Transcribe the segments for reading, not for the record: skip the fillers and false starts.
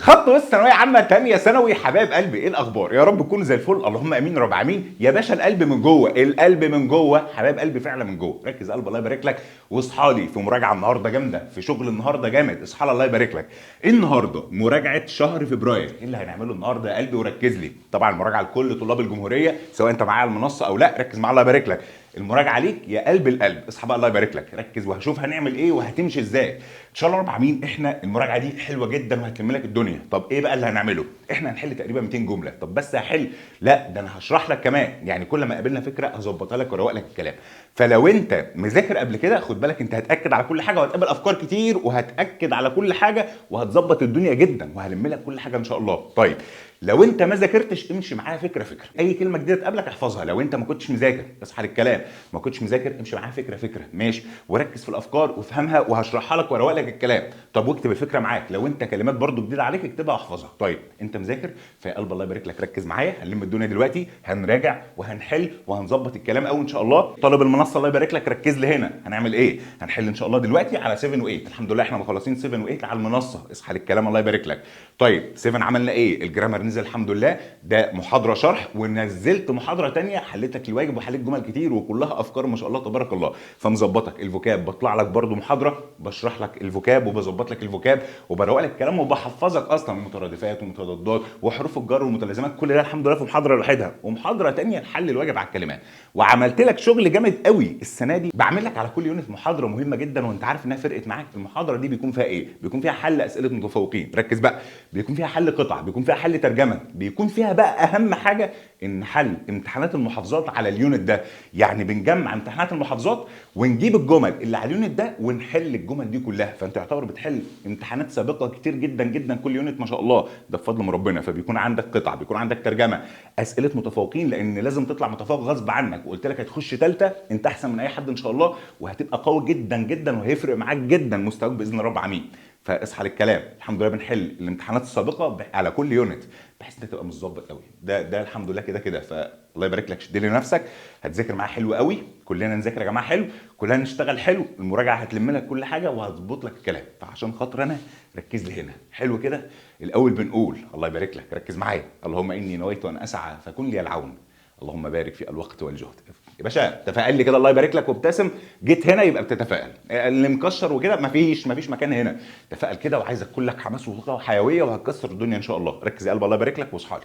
خط وسط ثانويه عامه تانية ثانوي. حبايب قلبي ايه الاخبار؟ يا رب تكونوا زي الفل، اللهم امين رب العالمين. يا باشا القلب من جوه، القلب من جوه، حبايب قلبي فعلا من جوه. ركز قلب الله يبارك لك. واصحى لي في مراجعه النهارده جامده، في شغل النهارده جامد. اصحى لي الله يبارك لك. النهارده مراجعه شهر فبراير. ايه اللي هنعمله النهارده يا قلبي؟ وركز لي. طبعا المراجعه لكل طلاب الجمهوريه سواء انت معايا على المنصه او لا. ركز معايا الله يبارك لك. المراجعه ليك يا قلب القلب. اصحى بقى الله يبارك لك. ركز وهشوف هنعمل ايه وهتمشي ازاي ان شاء الله رب العالمين. احنا المراجعه دي حلوه جدا وهتلم لك الدنيا. طب ايه بقى اللي هنعمله؟ احنا هنحل تقريبا 200 جمله. طب بس هحل؟ لا ده انا هشرح لك كمان. يعني كل ما قابلنا فكره هظبطها لك واروق لك الكلام. فلو انت مذاكر قبل كده خد بالك انت هتاكد على كل حاجه وهتقابل افكار كتير وهتاكد على كل حاجه وهتظبط الدنيا جدا وهلم لك كل حاجه ان شاء الله. طيب لو انت ما ذاكرتش امشي معايا فكره فكره. اي كلمه جديده تقابلك احفظها. لو انت ما كنتش مذاكر اصحى للكلام. ما كنتش مذاكر امشي معايا فكره فكره ماشي. وركز في الافكار وافهمها وهشرحها لك واروق لك الكلام. طب واكتب الفكره معاك. لو انت كلمات برضو جديده عليك اكتبها واحفظها. طيب انت مذاكر فيا قلب الله يبارك لك. ركز معايا هنلم الدنيا دلوقتي. هنراجع وهنحل وهنظبط الكلام قوي ان شاء الله. طالب المنصه الله يبارك لك ركز لي هنا. هنعمل ايه؟ هنحل ان شاء الله دلوقتي على 7 و8. الحمد لله احنا مخلصين 7 و8 على المنصه. اصحى للكلام الله يبارك لك. طيب 7 عملنا ايه؟ الجرامر نزل الحمد لله. ده محاضره شرح ونزلت محاضره تانية حليت لك الواجب وحليت جمل كتير وكلها افكار ما شاء الله تبارك الله. فمظبطك الفوكاب. بطلع لك برضو محاضره بشرح لك الفوكاب وبظبط لك الفوكاب وبروق لك الكلام وبحفظك اصلا مترادفات ومتضادات وحروف الجر والمتلازمات. كل ده الحمد لله في محاضره لوحدها ومحاضره تانية لحل الواجب على الكلمات. وعملت لك شغل جامد قوي السنه دي. بعمل لك على كل يونت محاضره مهمه جدا وانت عارف انها فرقت معاك. المحاضره دي بيكون فيها ايه؟ بيكون فيها حل اسئله متفوقين. ركز بقى. بيكون فيها حل قطع. بيكون فيها حل ترجمه. بيكون فيها بقى اهم حاجه ان حل امتحانات المحافظات على اليونت ده. يعني بنجمع امتحانات المحافظات ونجيب الجمل اللي على اليونت ده ونحل الجمل دي كلها. فانت يعتبر بتحل امتحانات سابقه كتير جدا جدا كل يونت ما شاء الله. ده بفضل من ربنا. فبيكون عندك قطع. بيكون عندك ترجمه. اسئله متفوقين لان لازم تطلع متفوق غصب عنك. وقلت لك هتخش ثالثه انت احسن من اي حد ان شاء الله وهتبقى قوي جدا جدا وهيفرق معاك جدا مستواك باذن رب العالمين. فاصحى للكلام. الحمد لله بنحل الامتحانات السابقه على كل يونت بحيث انت تبقى متظبط قوي. ده الحمد لله كده كده. فالله يبارك لك. شد لي نفسك. هتذاكر معايا حلو قوي. كلنا نذاكر يا جماعه حلو. كلنا نشتغل حلو. المراجعه هتلم لك كل حاجه وهتظبط لك الكلام. فعشان خاطر انا ركز لي هنا حلو كده. الاول بنقول الله يبارك لك. ركز معايا. اللهم اني نويت ان اسعى فكن لي العون. اللهم بارك في الوقت والجهد. يا باشا تفائل لي كده الله يبارك لك وابتسم. جيت هنا يبقى بتتفائل. اللي مكشر وكده مفيش مكان هنا. تفائل كده وعايزك كلك حماس وطاقه وحيويه وهتكسر الدنيا ان شاء الله. ركز يا قلب الله يبارك لك واصحى لي.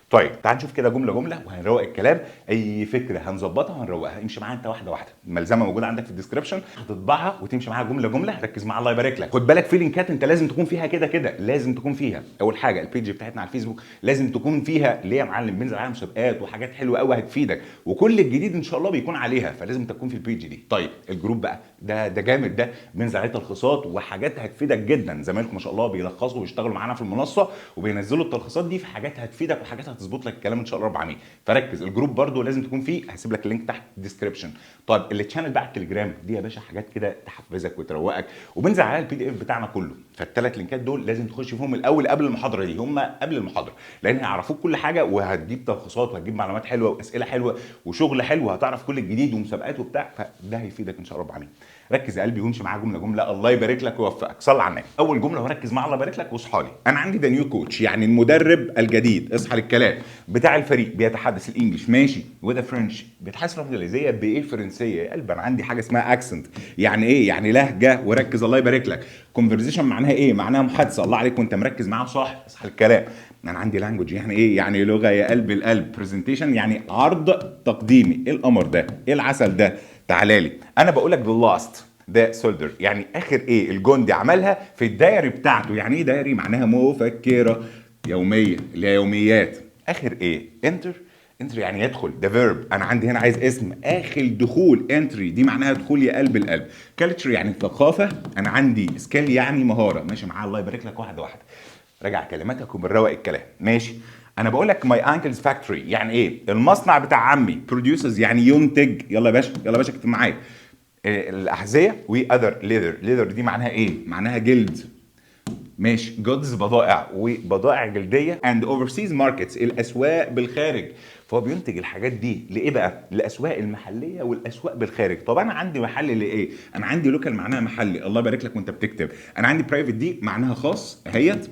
طيب تعال نشوف كده جمله جمله وهنروق الكلام. اي فكره هنظبطها وهنروقها. امشي معايا انت واحده واحده. الملزمه موجوده عندك في الديسكربشن هتطبعها وتمشي معاها جمله جمله. ركز معايا الله يبارك لك. خد بالك في لينكات انت لازم تكون فيها كده كده. لازم تكون فيها. اول حاجه البيج بتاعتنا على الفيسبوك لازم تكون فيها. ليه يا معلم؟ بننزل عليها مسابقات وحاجات حلوه قوي هتفيدك وكل الجديد ان شاء الله بيكون عليها. فلازم تكون في البيج دي. طيب الجروب بقى ده جامد. ده بننزل عليه تلخيصات وحاجات هتفيدك جدا. زمايلكم ما شاء الله بيلخصوا ويشتغلوا معانا في المنصه وبينزلوا التلخيصات دي في حاجات هتفيدك وحاجات هتظبط لك الكلام ان شاء الله رب العالمين. فركز. الجروب برده لازم تكون فيه. هسيب لك اللينك تحت الديسكربشن. طيب التشانل بقى على التليجرام دي يا باشا حاجات كده تحفزك وتروقك وبنزل عليها PDF بتاعنا كله. فالثلاث لينكات دول لازم تخش فيهم الاول قبل المحاضره دي. هم قبل المحاضره لان هيعرفوك كل حاجه وهتجيب تلخيصات وهتجيب معلومات حلوه واسئله حلوه وشغل حلو. هتعرف كل الجديد ومسابقات وبتاع. فده هيفيدك ان شاء الله رب العالمين. ركز يا قلبي وامشي معايا جمله جمله. الله يبارك لك ويوفقك. صل على النبي. اول جمله وركز معايا الله يبارك لك واصحى لي. انا عندي ده نيو كوتش يعني المدرب الجديد. اصحى للكلام. بتاع الفريق بيتحدث الانجليش ماشي وده فرنش. بيتحدث اللغه الانجليزيه بايه؟ الفرنسيه. يا قلبي انا عندي حاجه اسمها اكسنت. يعني ايه؟ يعني لهجه. وركز الله يبارك لك. كونفرزيشن معناها ايه؟ معناها محادثه. الله عليك وانت مركز معاها صح. اصحى للكلام. انا عندي لانجوج يعني ايه؟ يعني لغه يا قلب القلب. برزنتيشن يعني عرض تقديمي. ايه القمر ده؟ ايه العسل ده؟ تعالى لي. انا بقول لك ذا لاست ده سولدر يعني اخر ايه الجندي عملها في الدايري بتاعته. يعني ايه دايري؟ معناها مفكره يوميه اللي هي يوميات. اخر ايه؟ انتر يعني يدخل. ده فيرب. انا عندي هنا عايز اسم. اخر دخول انتري دي معناها دخول يا قلب القلب. كالتشر يعني ثقافه. انا عندي سكيل يعني مهاره. ماشي معايا الله يبارك لك واحده واحده. راجع كلماتك وبنروق الكلام ماشي. انا بقول لك ماي انكلز فاكتوري يعني ايه؟ المصنع بتاع عمي. بروديوسرز يعني ينتج. يلا يا باشا يلا يا باشا اكتب معايا. الاحذيه واذر ليذر دي معناها ايه؟ معناها جلد ماشي. جودز بضائع وبضائع جلديه اند اوفرسيز ماركتس الاسواق بالخارج. فهو بينتج الحاجات دي لايه بقى؟ الاسواق المحليه والاسواق بالخارج. طب انا عندي محل لايه؟ انا عندي لوكال معناها محلي. الله يبارك لك وانت بتكتب. انا عندي برايفت دي معناها خاص اهيت.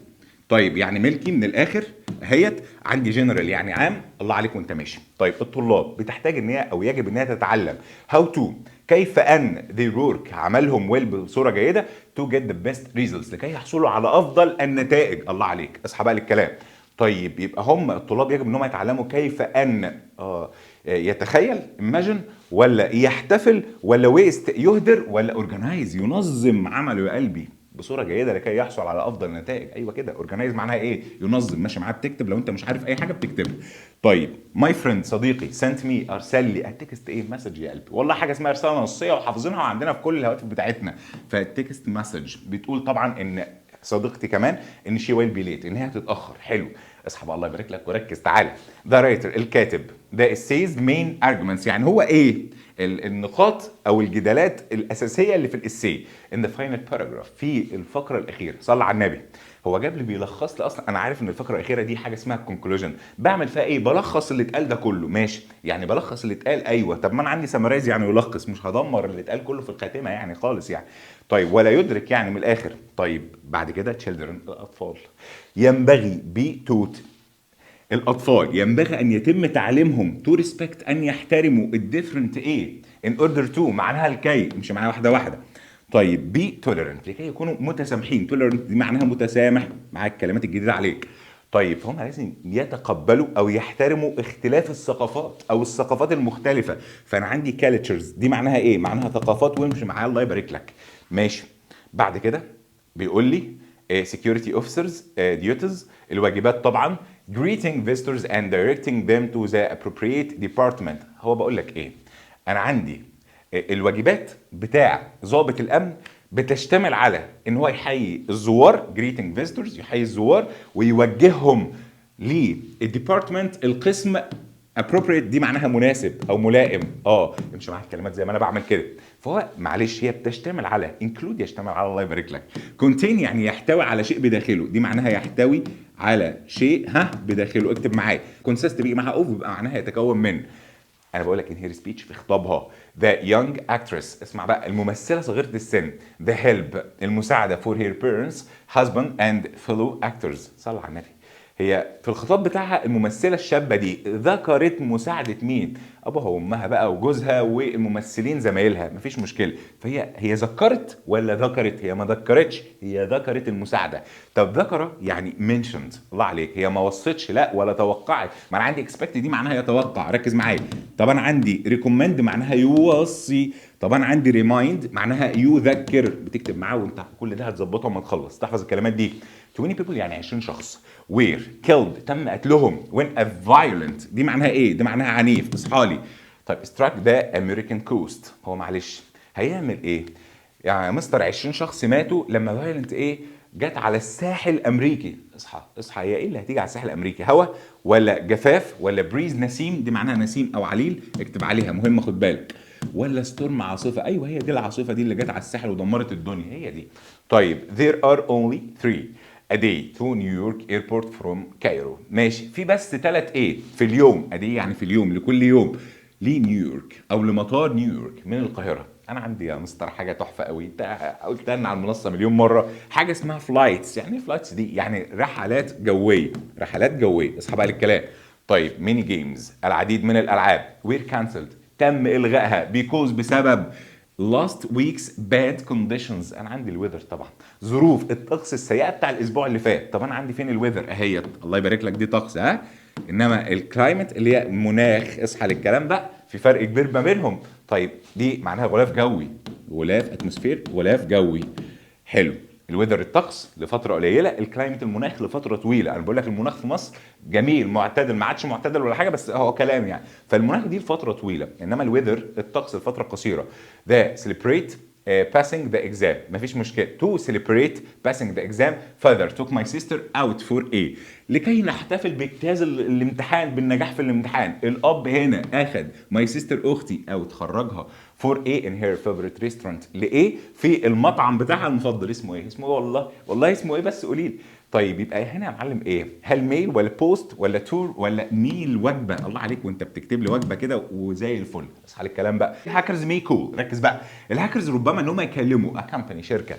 طيب يعني ملكي من الاخر اهيت، عندي جنرال يعني عام، الله عليك وانت ماشي. طيب الطلاب بتحتاج ان هي او يجب ان هي تتعلم هاو تو، كيف ان their work عملهم ويل بصوره جيده to get the best results لكي يحصلوا على افضل النتائج. الله عليك، اصحى بقى للكلام. طيب يبقى هم الطلاب يجب ان هم يتعلموا كيف ان يتخيل imagine، ولا يحتفل، ولا ويست يهدر، ولا اورجنايز ينظم عمله يا قلبي بصوره جيده لكي يحصل على افضل نتائج. ايوه كده، اورجنايز معناها ايه؟ ينظم، ماشي معاه بتكتب، لو انت مش عارف اي حاجه بتكتبها. طيب ماي فريند صديقي سنت مي ارسل لي التكست ايه؟ مسج يا قلبي. والله حاجه اسمها رساله نصيه وحافظينها وعندنا في كل الهواتف بتاعتنا. فالتكست مسج بتقول طبعا ان صديقتي كمان ان شي ويل بي ليت، ان هي هتتاخر. حلو، اصحى بقى الله يبارك لك وركز تعالى. ذا رايتر الكاتب، ذا السيز مين ارجيومنتس يعني هو ايه النقاط او الجدالات الاساسيه اللي في الاسي ان ذا فاينل باراجراف في الفقره الاخيره. صلى على النبي. هو جاب لي بيلخص لي، اصلا انا عارف ان الفقره الاخيره دي حاجه اسمها الكونكلوجن، بعمل فيها ايه؟ بلخص اللي اتقال ده كله. ماشي يعني بلخص اللي اتقال، ايوه. طب ما انا عندي سمرايز يعني يلخص، مش هدمر اللي اتقال كله في الخاتمه يعني خالص يعني. طيب ولا يدرك يعني من الاخر. طيب بعد كده children الاطفال، ينبغي بتوت الاطفال ينبغي ان يتم تعليمهم تو ريسبكت، ان يحترموا الديفرنت ايه ان اوردر تو معناها الكي، مش معايا واحده واحده. طيب بي توليرنت لكي يكونوا متسامحين، توليرنت دي معناها متسامح مع الكلمات الجديده عليك. طيب فهم لازم يتقبلوا او يحترموا اختلاف الثقافات او الثقافات المختلفه. فانا عندي كالتشرز دي معناها ايه؟ معناها ثقافات، وامشي معايا الله يبارك لك. ماشي. بعد كده بيقول لي security officers duties الواجبات طبعا greeting visitors and directing them to the appropriate department. هو بقول لك ايه؟ انا عندي الواجبات بتاع ضابط الامن بتشتمل على ان هو يحيي الزوار greeting visitors، يحيي الزوار ويوجههم للديبارتمنت القسم appropriate دي معناها مناسب او ملائم. امشي معايا الكلمات زي ما انا بعمل كده. فهو معلش هي بتشتمل على include، يشتمل على الله يبارك لك. contain يعني يحتوي على شيء بداخله، دي معناها يحتوي على شيء بداخله. اكتب معايا consist بيجي معاها اوف بيبقى معناها يتكون من. انا بقول لك ان هير سبيتش في خطابها ذا يونج اكترس، اسمع بقى، الممثله صغيره السن، ذا هيلب المساعده فور هير بيرنتس هازباند اند فيلو اكترز. صلى على النبي. هي في الخطاب بتاعها الممثله الشابه دي ذكرت مساعده مين؟ ابوها وامها بقى وجوزها والممثلين زمايلها، مفيش مشكله. فهي ذكرت ولا ذكرت؟ هي ما ذكرتش، هي ذكرت المساعده. طب ذكر يعني منشنز، الله عليك. هي ما وصتش لا ولا توقعت. ما انا عندي اكسبكت دي معناها يتوقع، ركز معايا. طب انا عندي ريكومند معناها يوصي. طب انا عندي ريمايند معناها يذكر، بتكتب معاه وانت كل ده هتظبطه اما تخلص تحفظ الكلامات دي. 20 people يعني 20 شخص were killed تم قتلهم when a violent دي معناها ايه؟ دي معناها عنيف. اصحالي. طيب struck the American coast، هو معلش هيعمل ايه؟ يعني يا مستر 20 شخص ماتوا لما فايلنت ايه؟ جت على الساحل الامريكي. اصحى اصحى، هي ايه اللي هتيجي على الساحل الامريكي؟ هوا ولا جفاف ولا بريز نسيم، دي معناها نسيم او عليل، اكتب عليها مهمه خد بالك. ولا ستورم عاصفه، ايوه هي دي العاصفه دي اللي جت على الساحل ودمرت الدنيا، هي دي. طيب there are only 3 a day to New York airport from Cairo. ماشي، في بس 3 ايه في اليوم، a day يعني في اليوم، لكل يوم لنيويورك او لمطار نيويورك من القاهره. انا عندي يا مستر حاجه تحفه قوي، انت قلت لنا على المنصه مليون مره، حاجه اسمها فلايتس. يعني ايه فلايتس دي؟ يعني رحلات جويه، رحلات جويه. اصحى بقى للكلام. طيب ميني جيمز العديد من الالعاب وير كانسلد تم الغائها بيكوز بسبب last week's bad conditions. انا عندي الويذر طبعا، ظروف الطقس السيئه بتاع الاسبوع اللي فات. طب انا عندي فين الويذر؟ اهيت الله يبارك لك، دي طقس انما الكلايمت اللي هي مناخ. اصحى للكلام بقى، في فرق كبير ما بينهم. طيب دي معناها غلاف جوي، غلاف اتموسفير، غلاف جوي. حلو. الويذر الطقس لفتره قليله، الكلايمت المناخ لفتره طويله. انا بقول لك المناخ في مصر جميل معتدل، ما عادش معتدل ولا حاجه بس هو كلام يعني. فالمناخ دي لفتره طويله، انما الويذر الطقس لفتره قصيره. ده celebrate passing the exam، مفيش مشكله. to celebrate passing the exam father took my sister out for a، لكي نحتفل باجتياز الامتحان، بالنجاح في الامتحان. الاب هنا اخد my sister اختي او تخرجها for a in her favorite restaurant، لايه؟ في المطعم بتاعها المفضل. اسمه ايه؟ اسمه ايه والله اسمه ايه بس قولي لي. طيب يبقى هنا يا معلم ايه؟ هل ميل ولا بوست ولا تور ولا ميل وجبه؟ الله عليك وانت بتكتب لي وجبه كده وزي الفل. اصحى على الكلام بقى. الهاكرز مي كول، ركز بقى. الهاكرز ربما ان هم يكلموا كامباني شركه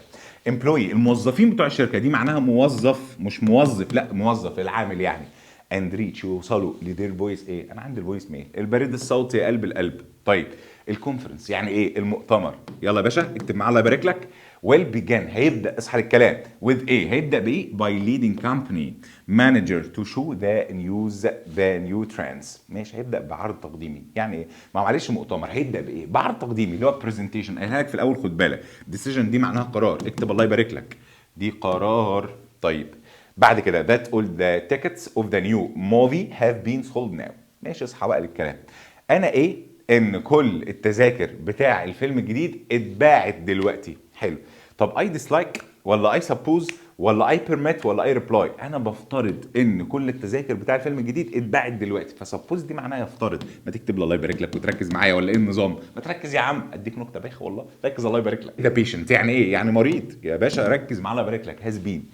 امبلوي، الموظفين بتوع الشركه دي معناها موظف مش موظف، لا موظف العامل يعني. اند ريتش يوصلوا لدير فويس ايه؟ انا عندي الفويس ميل، البريد الصوتي يا قلب القلب. طيب الكونفرنس يعني ايه؟ المؤتمر. يلا يا باشا اكتب معاه الله يبارك لك. will begin هيبدا، اصحى الكلام with ايه؟ هيبدا بايه؟ by leading company manager to show the new trends. ماشي، هيبدا بعرض تقديمي. يعني ايه؟ ما معلش مؤتمر، هيبدا بايه؟ بعرض تقديمي اللي هو برزنتيشن. قالها لك في الاول، خد بالك decision دي معناها قرار، اكتب الله يبارك لك، دي قرار. طيب بعد كده that all the tickets of the new movie have been sold now. ماشي، اصحى بقى للكلام. انا ايه؟ ان كل التذاكر بتاع الفيلم الجديد اتباعت دلوقتي. حلو. طب اي ديسلايك ولا اي سبوز ولا اي بيرميت ولا اي ريبلاي؟ انا بفترض ان كل التذاكر بتاع الفيلم الجديد اتباعت دلوقتي، فسبوز دي معناها يفترض. ما تكتب الله يبارك لك وتركز معايا ولا ايه النظام؟ ما تركز يا عم، اديك نكته بايخه والله. ركز الله يبارك لك. ده بيشنت يعني ايه؟ يعني مريض يا باشا، ركز معاه الله يبارك لك. هاز بين،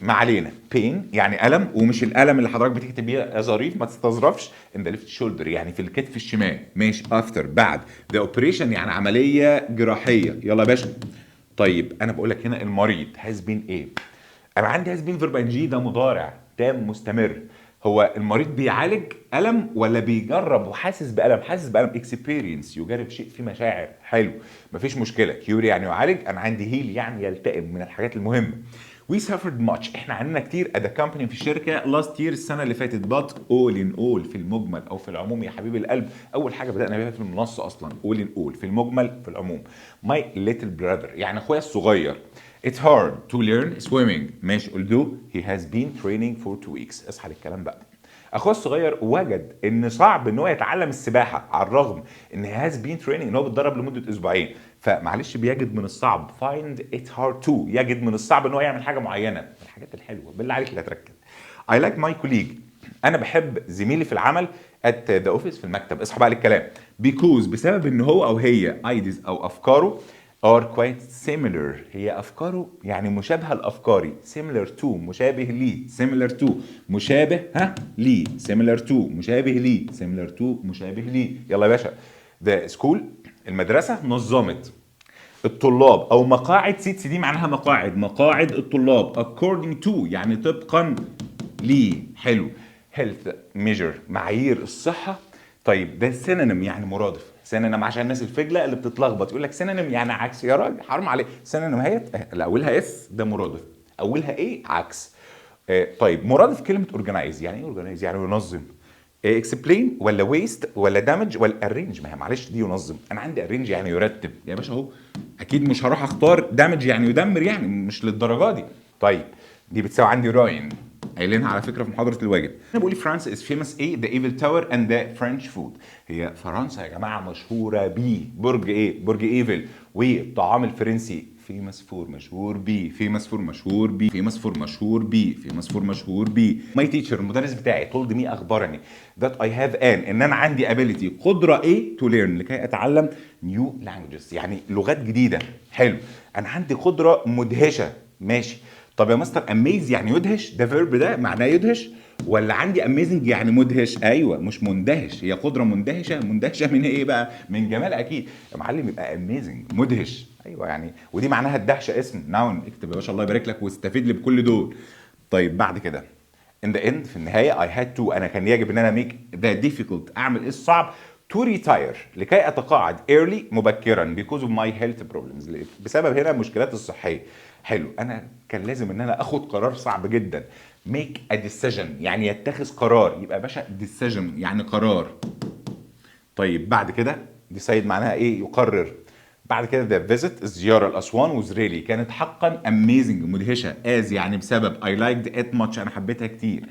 ما علينا. بين يعني الم، ومش الالم اللي حضرتك بتكتب بيه يا ظريف، ما تستظرفش. ان ذا ليفت شولدر يعني في الكتف الشمال. ماشي. افتر بعد. ذا اوبريشن يعني عمليه جراحيه. يلا يا باشا. طيب انا بقول لك هنا المريض هاز بين ايه؟ انا عندي هاز بين فيرب ان جي، ده مضارع تام مستمر. هو المريض بيعالج الم ولا بيجرب وحاسس بالم؟ حاسس بالم، اكسبيرينس، يجرب شيء في مشاعر. حلو، مفيش مشكله. كيوري يعني يعالج، انا عندي هيل يعني يلتئم، من الحاجات المهمه. We suffered much، احنا عندنا كتير at the company في الشركه last year السنه اللي فاتت. but all in all في المجمل او في العموم يا حبيب القلب، اول حاجه بدانا بيها في المنصه اصلا all in all في المجمل في العموم. my little brother يعني اخويا الصغير. it's hard to learn swimming. ماشي. although he has been training for 2 weeks. اصحى للكلام بقى. اخوه الصغير وجد ان صعب ان هو يتعلم السباحه على الرغم ان هاز بين تريننج، ان هو بيتدرب لمده اسبوعين. فمعلش بيجد من الصعب find it hard to، يجد من الصعب ان هو يعمل حاجه معينه. من الحاجات الحلوه بالله عليك لا تركز. I like my colleague، انا بحب زميلي في العمل at the office في المكتب. اصحى بقى للكلام. because بسبب ان هو او هي ideas او افكاره are quite similar، هي افكاره يعني مشابهه لافكاري. similar to مشابه لي، similar to مشابه لي، similar to مشابه لي، similar to مشابه لي. يلا يا باشا. the school المدرسه نظمت الطلاب او مقاعد سيتس، دي معناها مقاعد، مقاعد الطلاب according to يعني طبقا ليه. حلو. health measure معايير الصحه. طيب ده سينونيم يعني مرادف. سينونيم عشان الناس الفجله اللي بتتلخبط يقول لك سينونيم يعني عكس. يا راجل حرام عليك. سينونيم هي اللي اولها اس ده مرادف، اولها ايه؟ عكس. طيب مرادف كلمه اورجنايز. يعني ايه اورجنايز؟ يعني ينظم. اكسبلين ولا ويست ولا دامج ولا ارينج؟ ما هي معلش دي ينظم، انا عندي ارينج يعني يرتب يا باشا اهو. اكيد مش هروح اختار دامج يعني يدمر، يعني مش للدرجه دي. طيب دي بتساوي عندي راين، قايلينها على فكره في محاضره الواجب. انا بقول فرانس از فيمس ايه؟ ذا ايفل تاور اند ذا فرنش فود. هي فرنسا يا جماعه مشهوره بيه برج ايه؟ برج ايفل. والطعام الفرنسي فيمس فور مشهور بيه، فيمس فور مشهور بيه، فيمس فور مشهور بيه، فيمس فور مشهور بيه. ماي تيتشر المدرس بتاعي told me اخبرني that I have ان انا عندي ability قدره ايه؟ to learn لكي اتعلم new languages يعني لغات جديده. حلو. انا عندي قدره مدهشه. ماشي. طب يا مستر اميز يعني يدهش، ده فيرب ده معناه يدهش، ولا عندي اميزنج يعني مدهش؟ ايوه مش مندهش، هي قدره مندهشه. مندهشه من ايه بقى؟ من جمال اكيد يا معلم. يبقى اميزنج مدهش. ايوه يعني، ودي معناها الدهشه اسم ناون. اكتب يا باشا الله يبارك لك واستفيد لي بكل دول. طيب بعد كده in the end في النهايه I had to انا كان يجب ان انا make the difficult اعمل ايه الصعب to retire لكي اتقاعد early مبكرا because of my health problems بسبب هنا المشكلات الصحيه. حلو. انا كان لازم ان انا اخد قرار صعب جدا. make a decision يعني يتخذ قرار. يبقى يا باشا decision يعني قرار. طيب بعد كده decide معناها ايه؟ يقرر. بعد كده the visit الزياره لاسوان was really كانت حقا amazing مدهشه. as يعني بسبب I liked it much انا حبيتها كتير.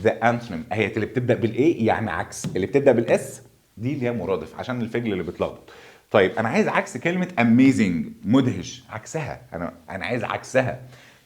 the antonym هي اللي بتبدا بالايه يعني عكس، اللي بتبدا بالاس دي اللي هي مرادف عشان الفجل اللي بيتلخبط. طيب انا عايز عكس كلمه amazing مدهش، عكسها. انا عايز عكسها.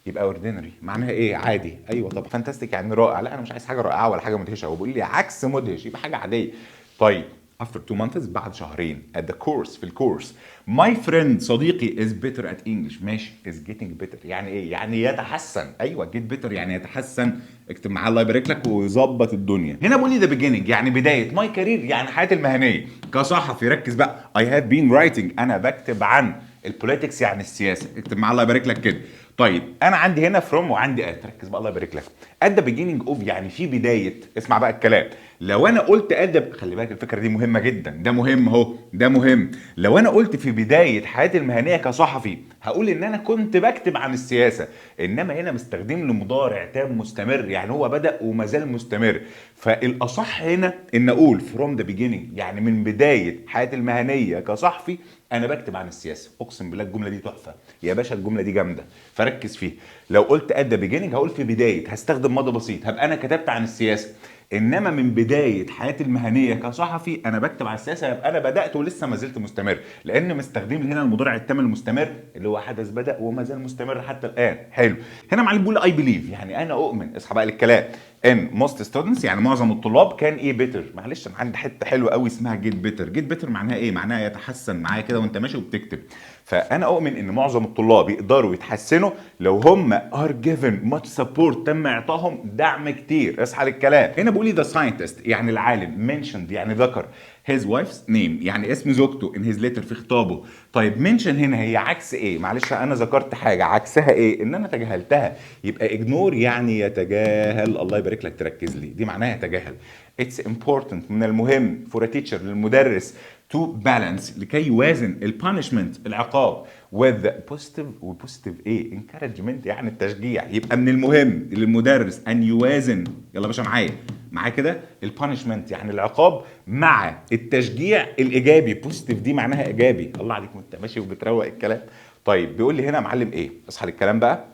يبقى ordinary معناها ايه؟ عادي. ايوه طب فانتاستيك يعني رائع. لا انا مش عايز حاجه رائعه ولا حاجه مدهشه، هو بيقول لي عكس مدهش يبقى حاجه عاديه. طيب after 2 months بعد شهرين at the course في الكورس my friend صديقي is better at English ماشي is getting better يعني ايه؟ يعني يتحسن. ايوه get better يعني يتحسن. اكتب معاه الله يبارك لك ويظبط الدنيا. هنا بقول لي the beginning يعني بدايه my career يعني حياتي المهنيه كصحفي. ركز بقى I have been writing انا بكتب عن البوليتكس يعني السياسه. اكتب معاه الله يبارك لك كده. طيب انا عندي هنا فروم وعندي ات. ركز بقى الله يبارك لك. at the beginning of يعني في بدايه. اسمع بقى الكلام. لو انا قلت ادب خلي بالك الفكره دي مهمه جدا. ده مهم اهو ده مهم. لو انا قلت في بدايه حياتي المهنيه كصحفي هقول ان انا كنت بكتب عن السياسه. انما هنا مستخدم لمضارع تام مستمر يعني هو بدا وما زال مستمر. فالاصح هنا ان اقول from the beginning يعني من بدايه حياتي المهنيه كصحفي انا بكتب عن السياسه. اقسم بالله الجمله دي تحفه يا باشا. الجمله دي جامده فركز فيها. لو قلت at the beginning هقول في بدايه هستخدم ماضي بسيط هبقى انا كتبت عن السياسه. انما من بدايه حياتي المهنيه كصحفي انا بكتب على السياسه يبقى انا بدات ولسه ما زلت مستمر لان مستخدم هنا المضارع التام المستمر اللي هو حدث بدا وما زال مستمر حتى الان. حلو. هنا معلم بيقول اي بليف يعني انا اؤمن. اصحى بقى للكلام. ان موست ستودنتس يعني معظم الطلاب كان ايه بيتر. معلش انا عندي حته حلوه قوي اسمها جيت بيتر. جيت بيتر معناها ايه؟ معناها يتحسن معايا كده وانت ماشي وبتكتب. فانا اؤمن ان معظم الطلاب يقدروا يتحسنوا لو هم ار جيفن ماتش سبورت تم اعطائهم دعم كتير. اصحى للكلام. هنا بيقول لي ذا ساينتست يعني العالم منشند يعني ذكر his wife's name يعني اسم زوجته in his letter في خطابه. طيب منشن هنا هي عكس ايه؟ معلش انا ذكرت حاجه عكسها ايه؟ ان انا تجاهلتها. يبقى اجنور يعني يتجاهل. الله يبارك لك تركز لي. دي معناها يتجاهل. It's important من المهم for a teacher للمدرس to balance لكي يوازن البانشمنت العقاب with positive وبوزيتيف ايه encouragement يعني التشجيع. يبقى من المهم للمدرس ان يوازن. يلا باشا معايا كده البانشمنت يعني العقاب مع التشجيع الايجابي. بوزيتيف دي معناها ايجابي. الله عليك وانت ماشي وبتروق الكلام. طيب بيقول لي هنا يا معلم ايه؟ اصحى للكلام بقى.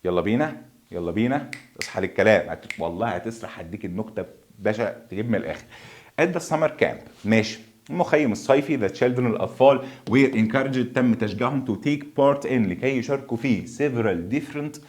يلا بينا اصحى للكلام. والله هتسرح هديك النكته باشا تجيب من الاخر. at the summer camp ماشي المخيم الصيفي the children الاطفال were encouraged تم تشجيعهم to take part in لكي يشاركوا فيه several different.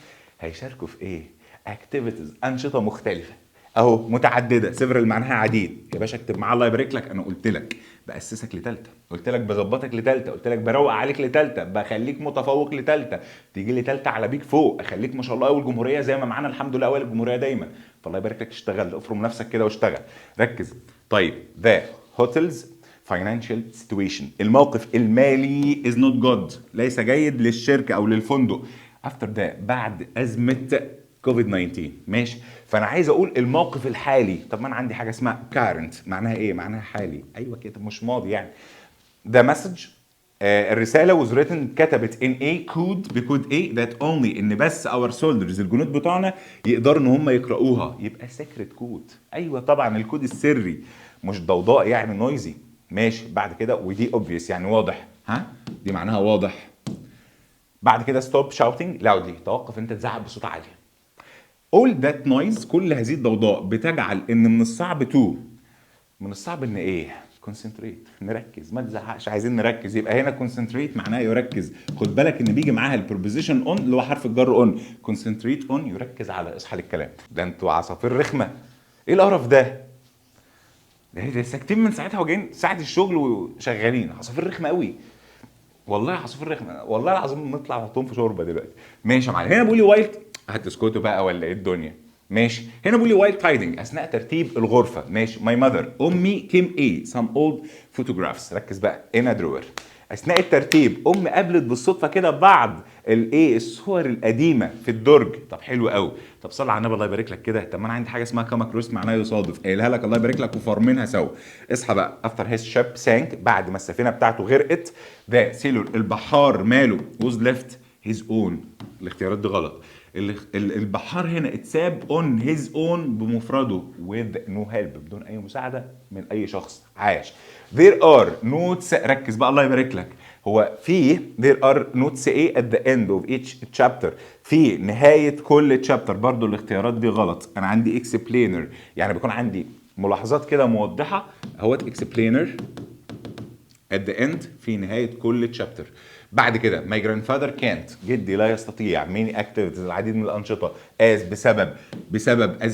هيشاركوا في ايه؟ activities انشطه مختلفه اهو متعدده. several معناها عديد. يا باشا اكتب معاه الله يبارك لك. انا قلت لك باسسك لتالته. قلت لك بظبطك لتالته. قلت لك بروق عليك لتالته. بخليك متفوق لتالته. تيجي لي تالته على بيك فوق. اخليك ما شاء الله اول جمهوريه زي ما معانا الحمد لله اوائل الجمهوريه دايما. فالله يبارك لك اشتغل. افرم نفسك كده واشتغل. ركز. طيب ذا هوتلز financial situation الموقف المالي is not good ليس جيد للشركه او للفندق after that بعد ازمه كوفيد 19 ماشي. فانا عايز اقول الموقف الحالي. طب ما انا عندي حاجه اسمها current معناها ايه؟ معناها حالي. ايوه كده مش ماضي يعني. the message الرساله was written كتبت in a code بكود ايه that only ان بس our soldiers الجنود بتوعنا يقدروا ان هم يقراوها. يبقى secret code. ايوه طبعا الكود السري مش ضوضاء يعني نويزي. ماشي. بعد كده ودي obvious يعني واضح. ها دي معناها واضح. بعد كده stop shouting loudly توقف انت تزعق بصوت عالي. all that noise كل هذه الضوضاء بتجعل ان من الصعب من الصعب ان ايه؟ كونسنتريت نركز. ما تزعقش عايزين نركز. يبقى هنا كونسنتريت معناها يركز. خد بالك ان بيجي معاها البروبوزيشن اون اللي هو حرف الجر اون. كونسنتريت اون يركز على. اصحى للكلام. ده انتوا عصافير رخمه. ايه القرف ده؟ ده ساكتين من ساعتها وجايين ساعه الشغل وشغالين. عصافير رخمه قوي. والله عصافير رخمه والله العظيم. نطلع نحطهم في شوربه دلوقتي. ماشي يا معلم. هنا بيقول لي وايلد هتسكتوا بقى ولا ايه الدنيا؟ ماشي. هنا بيقول لي وايلد تايدنج اثناء ترتيب الغرفه. ماشي. ماي ماذر امي كيم ايه سام اولد فوتوغرافز. ركز بقى. ان درور اثناء الترتيب قابلت بالصدفه كده بعض الصور القديمه في الدرج. طب حلو قوي. طب صلي على النبي الله يبارك لك كده. طب ما انا عندي حاجه اسمها كاما كروس معناها يصادف. قايلها لك الله يبارك لك وفارمينها سوا. اصحى بقى. افتر هيز شاب سانك بعد ما السفينه بتاعته غرقت. ذا سيلور البحار ماله ووز ليفت هيز اون. الاختيارات دي غلط. البحار هنا اتساب اون هيز اون بمفرده with no help بدون اي مساعده من اي شخص. عاش. there are notes. ركز بقى الله يبارك لك. هو في there are notes ايه at the end of each chapter في نهايه كل chapter. برضو الاختيارات دي غلط. انا عندي explainer يعني بيكون عندي ملاحظات كده موضحه اهوت. explainer at the end في نهايه كل chapter. بعد كده my grandfather can't جدي لا يستطيع many activities العديد من الانشطه as بسبب as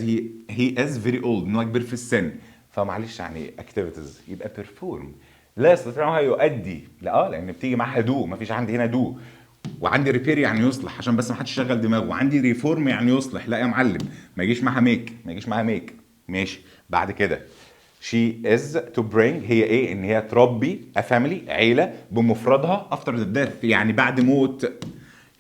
he is very old انه كبير في السن. فمعلش يعني اكتيفيتيز يبقى بيرفورم، لا يستطيع هو يؤدي، لا لان بتيجي معاها دو، مفيش عندي هنا دو. وعندي ريبير يعني يصلح، عشان بس ما حدش يشغل دماغه، وعندي ريفورم يعني يصلح، لا يا معلم ما يجيش معاها ميك، ما يجيش معاها ميك. ماشي. بعد كده she is to bring، هي ايه؟ ان هي تربي a family، عيله بمفردها after the death، يعني بعد موت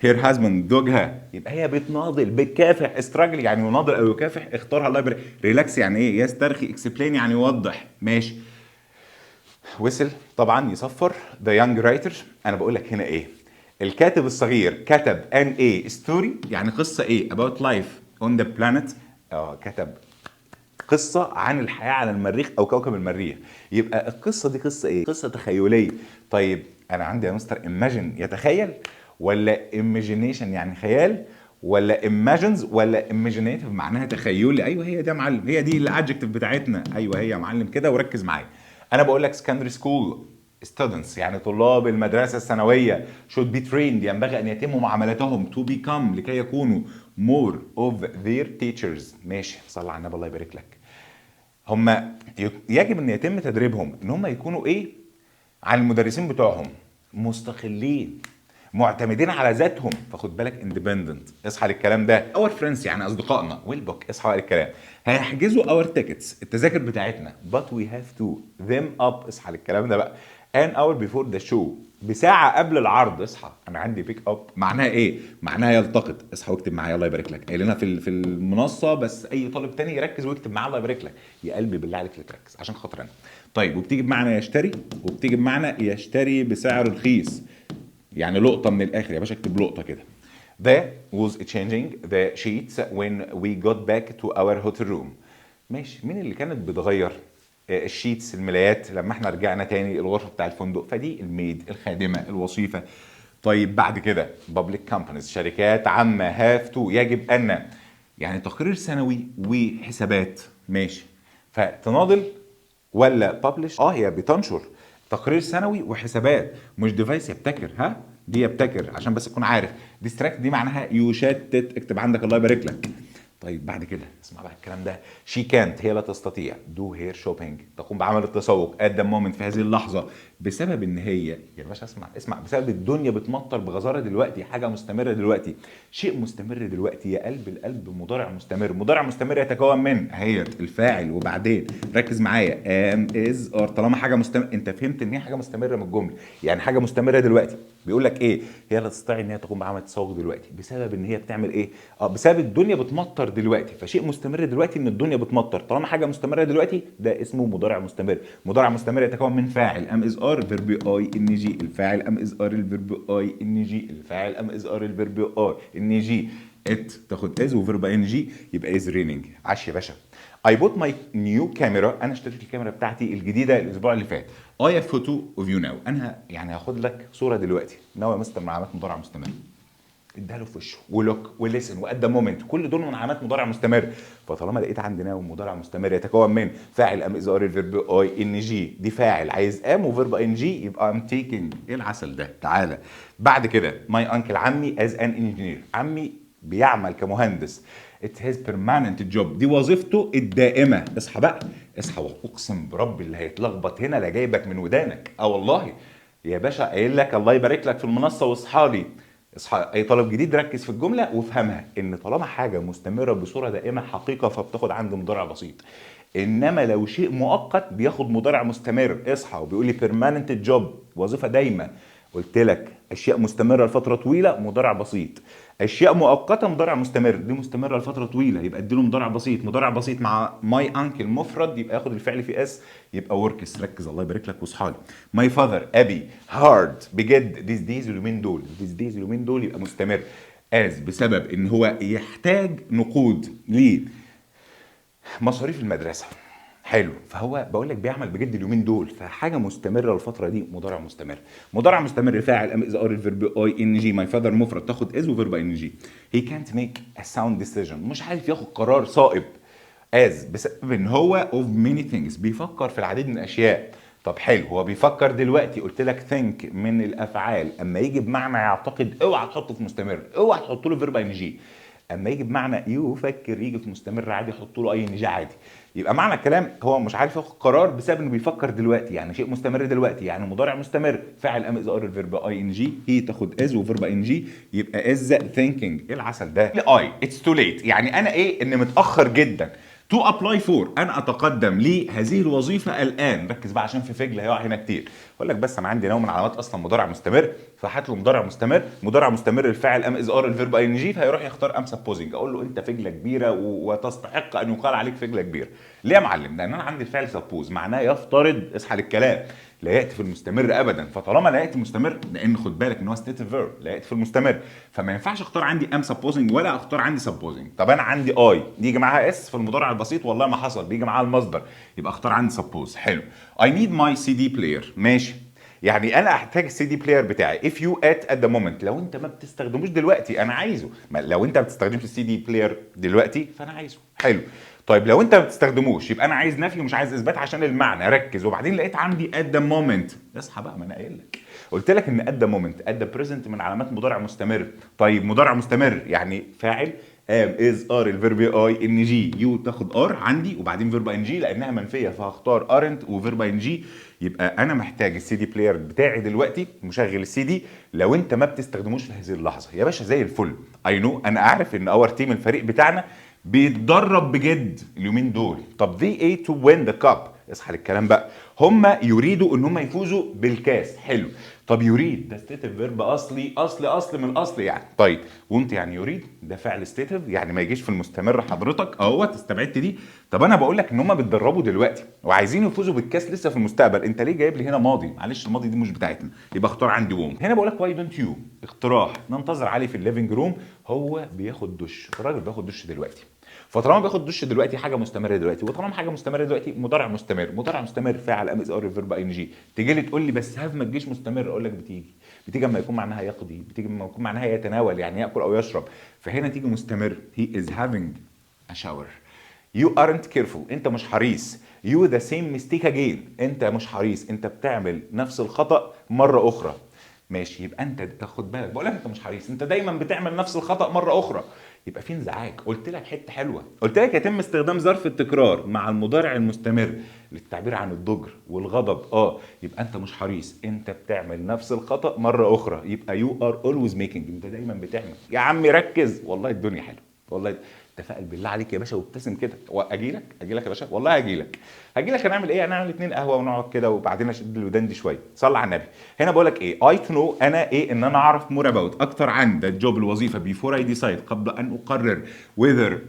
her husband، زوجها. يبقى هي بتناضل، بتكافح، استراجل يعني يناضل او يكافح، اختارها الله يبارك. ريلاكس يعني ايه؟ يسترخي، اكسبلين يعني يوضح. ماشي. وصل طبعا يصفر. ذا يانج رايتر، انا بقول لك هنا ايه؟ الكاتب الصغير كتب ان ايه ستوري، يعني قصه ايه؟ about life on the planet. كتب قصه عن الحياه على المريخ او كوكب المريخ. يبقى القصه دي قصه ايه؟ قصه تخيليه. طيب انا عندي يا مستر ايماجين يتخيل، ولا ايماجينيشن يعني خيال، ولا ايماجينز، ولا ايماجينيتيف معناها تخيلي؟ ايوه هي دي يا معلم، هي دي الادجكتيف بتاعتنا، ايوه هي يا معلم كده، وركز معايا. انا بقول لك سكندري سكول students يعني طلاب المدرسة الثانوية should be trained، ينبغي أن يتم معاملتهم to become، لكي يكونوا more of their teachers. ماشي، صلى على النبي الله يبارك لك. هم يجب أن يتم تدريبهم أن هم يكونوا إيه؟ عن المدرسين بتوعهم، مستقلين، معتمدين على ذاتهم. فخد بالك independent، اصحى للكلام ده. اور فريندز يعني اصدقائنا، ويل بوك، اصحى للكلام. هيحجزوا اور تيكتس، التذاكر بتاعتنا، but we have to them up، اصحى للكلام ده بقى. an hour before the show، بساعة قبل العرض. اصحى، انا عندي بيك اب، معناها ايه؟ معناها يلتقط. اصحى واكتب معايا الله يبارك لك، قايلينها في المنصة، بس اي طالب تاني يركز ويكتب معايا الله يبارك لك. يا قلبي بالله عليك تركز عشان خاطر انا. طيب، وبتيجي بمعنى يشتري، وبتيجي بمعنى يشتري بسعر رخيص، يعني لقطة من الآخر يا باشا، اكتب لقطة كده. That was changing the sheets when we got back to our hotel room. ماشي. مين اللي كانت بتغير الشيتس، الملايات، لما احنا رجعنا تاني الغرفة بتاع الفندق؟ فدي الميد، الخادمة، الوصيفة. طيب بعد كده public companies، شركات عامة، have to يجب أن، يعني تقرير سنوي وحسابات. ماشي. فتناضل ولا ببلش؟ هي بتنشر تقرير سنوي وحسابات، مش ديفايس يبتكر. ها دي يبتكر عشان بس تكون عارف. ديستراكت دي معناها يشتت، اكتب عندك الله يبارك لك. طيب بعد كده اسمع بقى الكلام ده. شي كانت، هي لا تستطيع. دو هير شوبينج، تقوم بعمل التسوق ات ذا مومنت، في هذه اللحظه، بسبب ان هي، يا باشا اسمع، بسبب الدنيا بتمطر بغزاره دلوقتي، حاجه مستمره دلوقتي، شيء مستمر دلوقتي. يا قلب القلب مضارع مستمر. مضارع مستمر يتكون من اهيت الفاعل، وبعدين ركز معايا ام از ار. طالما حاجه مستمر، انت فهمت ان هي حاجه مستمره من الجمله، يعني حاجه مستمره دلوقتي. بيقول لك ايه؟ هي لا تستطيع ان هي تقوم بعمل تسوق دلوقتي بسبب ان هي بتعمل ايه؟ بسبب الدنيا بتمطر دلوقتي. فشيء مستمر دلوقتي ان الدنيا بتمطر. طالما حاجه مستمره دلوقتي، ده اسمه مضارع مستمر. مضارع مستمر يتكون من فاعل ام از ار، فيرب اي ان جي، الفاعل ام از ار، الفيرب اي ان جي، الفاعل ام از ار، الفيرب اي ان جي. ات تاخد از وفيرب ان جي، يبقى از ريننج. عاش يا باشا. I bought my new camera، انا اشتريت الكاميرا بتاعتي الجديده الاسبوع اللي فات. I have photo of you now، انا يعني هاخد لك صوره دلوقتي. ناوي يا مستر من علامات مضارع مستمر. اديها له في وشه، ولوك، وليسن، وات ذا مومنت، كل دول من علامات مضارع مستمر. فطالما لقيت عندي ناوي مضارع مستمر يتكون من فاعل ام از ار، الفيرب اي ان جي، دي فاعل عايز ام وفيرب ان جي، يبقى ام تيكينج. ايه العسل ده؟ تعالى بعد كده. ماي انكل، عمي، از ان انجينير، عمي بيعمل كمهندس. ات هيز بيرماننت جوب، دي وظيفته الدائمه. اصحى بقى، اصحى، واقسم برب اللي هيتلخبط هنا لا جايبك من ودانك. والله يا باشا قايل لك الله يبارك لك في المنصه واصحابي. اصحى، اي طالب جديد ركز في الجمله وافهمها، ان طالما حاجه مستمره بصوره دائمه حقيقه، فبتاخد عند مضارع بسيط. انما لو شيء مؤقت بياخد مضارع مستمر. اصحى، وبيقول لي بيرماننت جوب، وظيفه دايمه. قلت لك اشياء مستمره لفتره طويله مضارع بسيط، اشياء مؤقته مضارع مستمر. دي مستمره لفتره طويله، يبقى اديله مضارع بسيط. مضارع بسيط مع ماي انكل مفرد، يبقى ياخد الفعل في اس، يبقى وركس. ركز الله يبارك لك واصحالي. ماي فاذر، ابي، هارد، بجد. ديز دايز، اليومين دول، ديز دايز اليومين دول، يبقى مستمر. از بسبب ان هو يحتاج نقود لمصاريف المدرسه. حلو. فهو بقول لك بيعمل بجد اليومين دول، فحاجه مستمره الفتره دي مضارع مستمر. مضارع مستمر فاعل ام از ار، الفيرب اي ان جي. ماي فاذر مفرد، تاخد از وفيرب ان جي. هي كانت ميك ا ساوند ديسيجن، مش عارف ياخد قرار صائب. از بسبب ان هو اوف ماني ثينجز، بيفكر في العديد من الاشياء. طب حلو، هو بيفكر دلوقتي. قلت لك ثينك من الافعال اما يجي بمعنى يعتقد، اوعى تحطه في مستمر، اوعى تحط له فيرب ان جي. اما يجي بمعنى يفكر يجي في مستمر عادي يحط له اي ان جي عادي. يبقى معنى الكلام هو مش عارف ياخد قرار بسبب انه بيفكر دلوقتي، يعني شيء مستمر دلوقتي، يعني مضارع مستمر فاعل ام از ار الفيرب اي ان جي، هي تاخد از وفيرب اي ان جي يبقى از ثينكينج. ايه العسل ده؟ اي اتس تو ليت، يعني انا ايه ان متاخر جدا. تو ابلاي فور انا اتقدم لهذه الوظيفه الان. ركز بقى عشان في فجل هيقع هنا كتير. اقول لك بس انا عندي نوع من علامات اصلا مضارع مستمر، فهات له مضارع مستمر، مضارع مستمر الفاعل ام از ار الفيرب اي ان جي، فهيروح يختار ام سبوزنج. اقول له انت فجله كبيره وتستحق ان يقال عليك فجله كبيره. ليه يا معلم؟ لان انا عندي الفعل سبوز معناه يفترض، اصحى للكلام، لا ياتي في المستمر ابدا. فطالما لا ياتي مستمر، لان خد بالك ان هو ستيتيف فيرب لا ياتي في المستمر، فما ينفعش اختار عندي ام سبوزنج ولا اختار عندي سبوزنج. طب انا عندي اي يجي معاها اس في المضارع البسيط، والله ما حصل، بيجي معاها المصدر، يبقى اختار عندي سبوز. حلو. اي نيد ماي سي دي بلاير، ماشي، يعني انا احتاج السي دي بلاير بتاعي. if you at the moment، لو انت ما بتستخدموش دلوقتي انا عايزه. لو انت ما بتستخدمش السي دي بلاير دلوقتي فانا عايزه. حلو. طيب لو انت ما بتستخدموش يبقى انا عايز نفي ومش عايز اثبات عشان المعنى. ركز. وبعدين لقيت عندي at the moment، اصحى بقى، ما انا قايل لك، قلت لك ان at the moment at the present من علامات مضارع مستمر. طيب مضارع مستمر يعني فاعل ام از ار الفيرب اي ان جي، يو تاخد ار عندي وبعدين فيرب ان جي لانها منفيه فهختار ارنت وفيرب ان جي. يبقى انا محتاج السي دي بلاير بتاعي دلوقتي، مشغل السي دي، لو انت ما بتستخدموش في هذه اللحظه يا باشا زي الفل. اي نو، انا عارف ان اور تيم الفريق بتاعنا بيتدرب بجد اليومين دول. طب they aim to win the cup، اصحى للكلام بقى، هم يريدوا ان هم يفوزوا بالكاس. حلو. طب يريد ده ستيتيف فيرب اصلي اصل من الاصل يعني. طيب وانت يعني يريد ده فعل ستيتيف يعني ما يجيش في المستمر حضرتك اهوت، استبعدت دي. طب انا بقول لك ان هم بيتدربوا دلوقتي وعايزين يفوزوا بالكاس لسه في المستقبل، انت ليه جايب لي هنا ماضي؟ معلش الماضي دي مش بتاعتنا، يبقى اختار عندي ووم. هنا بقول لك واي دونت يو، اقتراح، ننتظر علي في الليفنج روم، هو بياخد دش، الراجل بياخد دش دلوقتي. فطالما بياخد دش دلوقتي حاجه مستمره دلوقتي، وطالما حاجه مستمره دلوقتي مضارع مستمر، مضارع مستمر فاعل ام از ار الفيرب اي ان جي. تيجي لي تقول لي بس هاف ما تجيش مستمر، اقول لك بتيجي اما يكون معناها يقضي، بتيجي اما يكون معناها يتناول يعني ياكل او يشرب. فهنا تيجي مستمر، هي از هافينج ا شاور. You aren't careful، انت مش حريص. You the same mistake again، انت مش حريص، انت بتعمل نفس الخطأ مرة أخرى. ماشي، يبقى انت تاخد بالك، بقول لك انت مش حريص، انت دايما بتعمل نفس الخطأ مرة أخرى، يبقى في انزعاج. قلت لك حتة حلوة، قلت لك يتم استخدام ظرف التكرار مع المضارع المستمر للتعبير عن الضجر والغضب. يبقى انت مش حريص، انت بتعمل نفس الخطأ مرة أخرى، يبقى you are always making، انت دايما بتعمل. يا عمي ركز، والله الدنيا حلوة، والله تفائل بالله عليك يا باشا وابتسم كده. اجي لك يا باشا، والله هاجي لك هنعمل ايه؟ هنعمل 2 قهوه ونقعد كده وبعدين اشد الودان دي شويه. صلي على النبي. هنا بقول لك ايه، اي تو نو، انا ايه ان انا اعرف مور اباوت اكتر عن ده الجوب الوظيفه بيفور اي ديسايد قبل ان اقرر وذر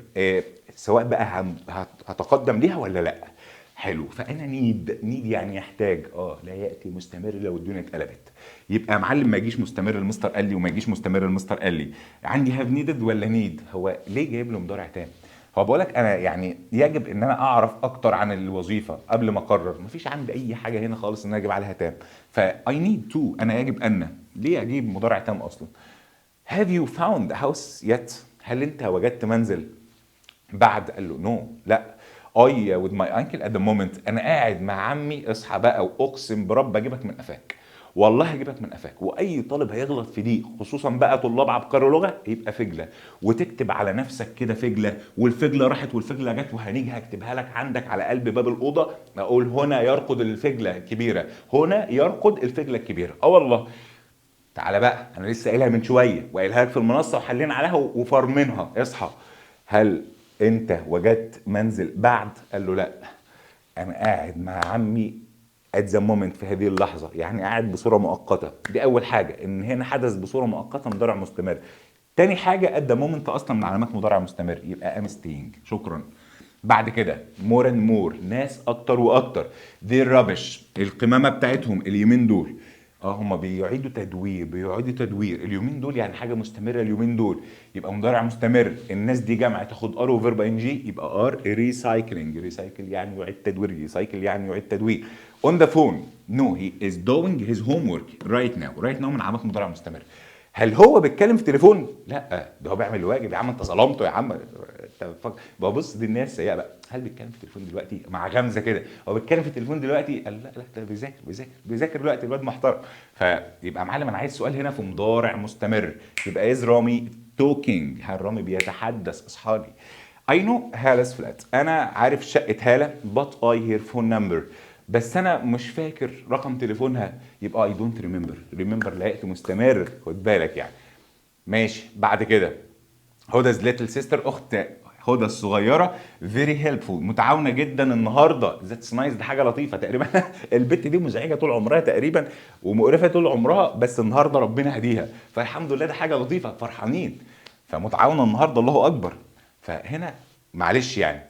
سواء بقى هتقدم ليها ولا لا. حلو. فانا نيد يعني يحتاج، لا ياتي مستمر لو الدنيا اتقلبت. يبقى يا معلم ما يجيش مستمر المستر قال لي وما يجيش مستمر المستر قال لي، عندي هاف نيدد ولا نيد. هو ليه جايب له مضارع تام؟ هو بقول لك انا يعني يجب ان انا اعرف اكتر عن الوظيفه قبل ما اقرر. مفيش عندي اي حاجه هنا خالص ان انا اجيب عليها تام. فاي نيد تو، انا يجب ان، ليه اجيب مضارع تام اصلا؟ have you found a house yet، هل انت وجدت منزل بعد؟ قال له نو، لا. اي with my uncle at the moment، انا قاعد مع عمي. اصحى بقى واقسم برب اجيبك من قفاك، والله هجيبك من قفاك. واي طالب هيغلط في دي، خصوصا بقى طلاب عبقري لغه، يبقى فجله. وتكتب على نفسك كده فجله، والفجله راحت والفجله جت، وهنيجي هكتبها لك عندك على قلب باب الاوضه، اقول هنا يرقد الفجله الكبيره، هنا يرقد الفجله الكبيره. والله تعالى بقى، انا لسه قايلها من شويه وقايلها لك في المنصه وحلينا عليها وفرمنها. اصحى، هل انت وجدت منزل بعد؟ قال له لا، انا قاعد مع عمي at the moment في هذه اللحظه، يعني قاعد بصوره مؤقته. دي اول حاجه، ان هنا حدث بصوره مؤقته مضارع مستمر. تاني حاجه at the moment اصلا من علامات مضارع مستمر، يبقى am staying. شكرا. بعد كده more and more، ناس اكتر واكتر. دي الربش، القمامه بتاعتهم اليومين دول. هم بيعيدوا تدوير اليومين دول، يعني حاجه مستمره اليومين دول، يبقى مضارع مستمر. الناس دي جمع، تاخد ار وفيرب ان جي، يبقى ار ريسايكلينج. ريسايكل يعني يعيد تدوير، ريسايكل يعني يعيد تدوير. اون ذا فون، نو هي از دوينج هيز هوم ورك رايت ناو. رايت ناو من علامات مضارع مستمر. هل هو بيتكلم في التليفون؟ لا، ده هو بيعمل الواجب. يا عم انت ظلمته يا عم، ببص دي الناس سيئه بقى. هل بيتكلم في التليفون دلوقتي؟ مع غمزه كده، هو بيتكلم في التليفون دلوقتي؟ قال لا ده بيذاكر دلوقتي، الواد محترم. فيبقى معلم انا عايز سؤال هنا في مضارع مستمر، يبقى از رامي talking. هل رامي بيتحدث؟ اصحابي. I know هالة فلات. انا عارف شقة هالة but I hear phone number. بس انا مش فاكر رقم تليفونها، يبقى I don't remember لا يأتي مستمر، خد بالك يعني. ماشي. بعد كده هدى ليتل سيستر، اخت هدى الصغيره، فيري هيلبفول، متعاونه جدا النهارده. ذاتس نايس، دي حاجه لطيفه تقريبا. البت دي مزعجه طول عمرها تقريبا ومقرفه طول عمرها، بس النهارده ربنا هديها، فالحمد لله، ده حاجه لطيفه، فرحانين. فمتعاونه النهارده، الله اكبر. فهنا معلش يعني،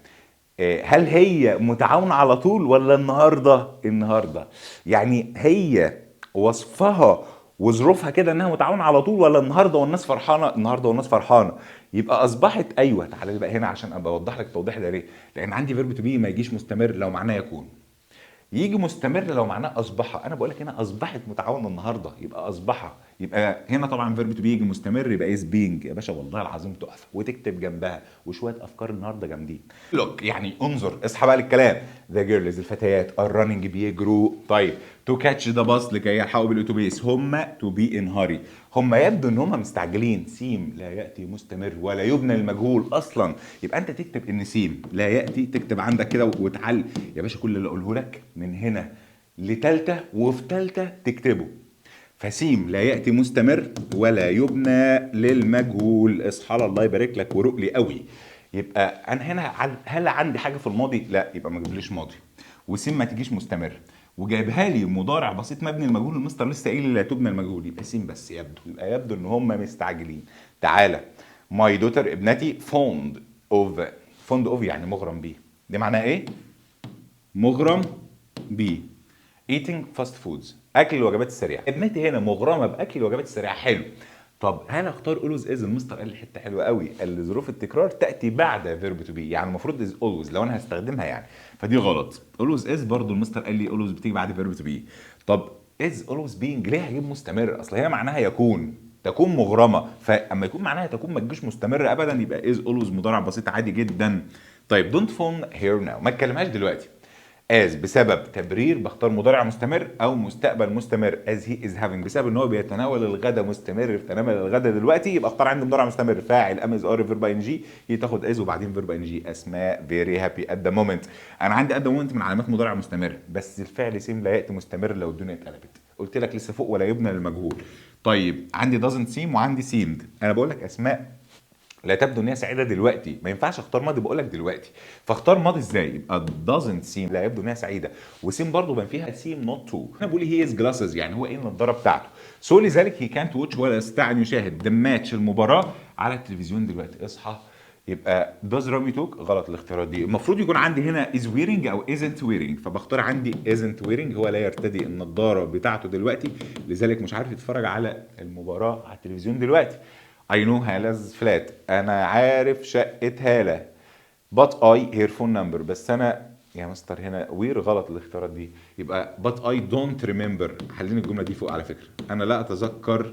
هل هي متعاونه على طول ولا النهارده يعني هي وصفها وظروفها كده انها متعاونه على طول، ولا النهارده والناس فرحانه؟ النهارده والناس فرحانه، يبقى اصبحت. ايوه، تعالى لي بقى هنا عشان ابقى اوضح لك التوضيح ده ليه. لان عندي فيرب تو بي ما يجيش مستمر لو معناه يكون، يجي مستمر لو معناه اصبح. انا بقول لك هنا اصبحت متعاونه النهارده، يبقى اصبح. يبقى هنا طبعا فيرب تو بي يجي مستمر، يبقى از بينج يا باشا، والله العظيم تحفه. وتكتب جنبها وشويه افكار النهارده جامدين. لوك يعني انظر، اصحى بقى للكلام. ذا جيرلز، الفتيات، ار راننج، بيجروا. طيب، تو كاتش ذا باص، لكي يلحقوا بالاتوبيس. هم تو بي ان هاري، هم يبدو ان هم مستعجلين. سيم لا ياتي مستمر ولا يبنى المجهول اصلا، يبقى انت تكتب ان سيم لا ياتي، تكتب عندك كده وتعلي يا باشا. كل اللي اقوله لك من هنا لتالتة، وفي تالتة تكتبه. فسيم لا ياتي مستمر ولا يبنى للمجهول. اصحى، الله يبارك لك ورق لي قوي. يبقى انا هنا هل عندي حاجه في الماضي؟ لا، يبقى ما تجيبليش ماضي. وسيم ما تجيش مستمر، وجايبها لي مضارع بسيط مبني المجهول. المستر لسه قايل لي لا تبنى المجهول، يبقى سين بس. يبدو ان هم مستعجلين. تعالى. ماي دوتر، ابنتي، فوند اوف يعني مغرم بيه. دي معناها ايه؟ مغرم بيه. eating fast foods، اكل الوجبات السريعه. ابنتي هنا مغرمه باكل الوجبات السريعه. حلو. طب انا اختار اولويز از. المستر قال لي حته حلوه قوي، قال لي ظروف التكرار تاتي بعد فيرب تو بي، يعني المفروض از اولويز لو انا هستخدمها يعني. فدي غلط. اولويز از برضو المستر قال لي اولويز بتيجي بعد فيرب تو بي. طب از اولويز بينج ليه هجيب مستمر؟ اصل هي معناها يكون، تكون مغرمه، فاما يكون معناها تكون ما تجيش مستمر ابدا، يبقى از اولويز مضارع بسيط عادي جدا. طيب، دونت فون هير ناو، ما تكلمهاش دلوقتي. as بسبب تبرير بختار مضارع مستمر او مستقبل مستمر. as he is having بسبب ان هو بيتناول الغداء، مستمر في تناول الغداء دلوقتي، يبقى اختار عندي مضارع مستمر. فاعل ام از ار فيرب ان جي، هي تاخد as وبعدين فيرب ان جي. اسماء very happy at the moment. انا عندي at the moment من علامات مضارع مستمر، بس الفعل سيم لا ياتي مستمر لو الدنيا اتقلبت. قلت لك لسه فوق، ولا يبنى للمجهول. طيب، عندي doesn't seem وعندي seemed. انا بقول لك اسماء لا تبدو ان هي سعيده دلوقتي، ما ينفعش اختار ماضي، بقول لك دلوقتي. فاختار ماضي ازاي؟ يبقى doesn't seem لا يبدو ان هي سعيده، وسيم برضو بان فيها seem not to. انا بقول هي از جلاسز، يعني هو ايه النضاره بتاعته. سو لذلك هي كانت واتش، ولا يستطيع ان يشاهد ذا ماتش، المباراه، على التلفزيون دلوقتي. اصحى. يبقى does رامي توك غلط. الاختيارات دي المفروض يكون عندي هنا is wearing او isn't wearing، فبختار عندي isn't wearing، هو لا يرتدي النضاره بتاعته دلوقتي، لذلك مش عارف يتفرج على المباراه على التلفزيون دلوقتي. I know هالة فلات، انا عارف شقة هالة. but I hear phone number، بس انا يا مستر هنا وير غلط الاختيارات دي. يبقى but I don't remember. حلين الجملة دي فوق على فكرة، انا لا اتذكر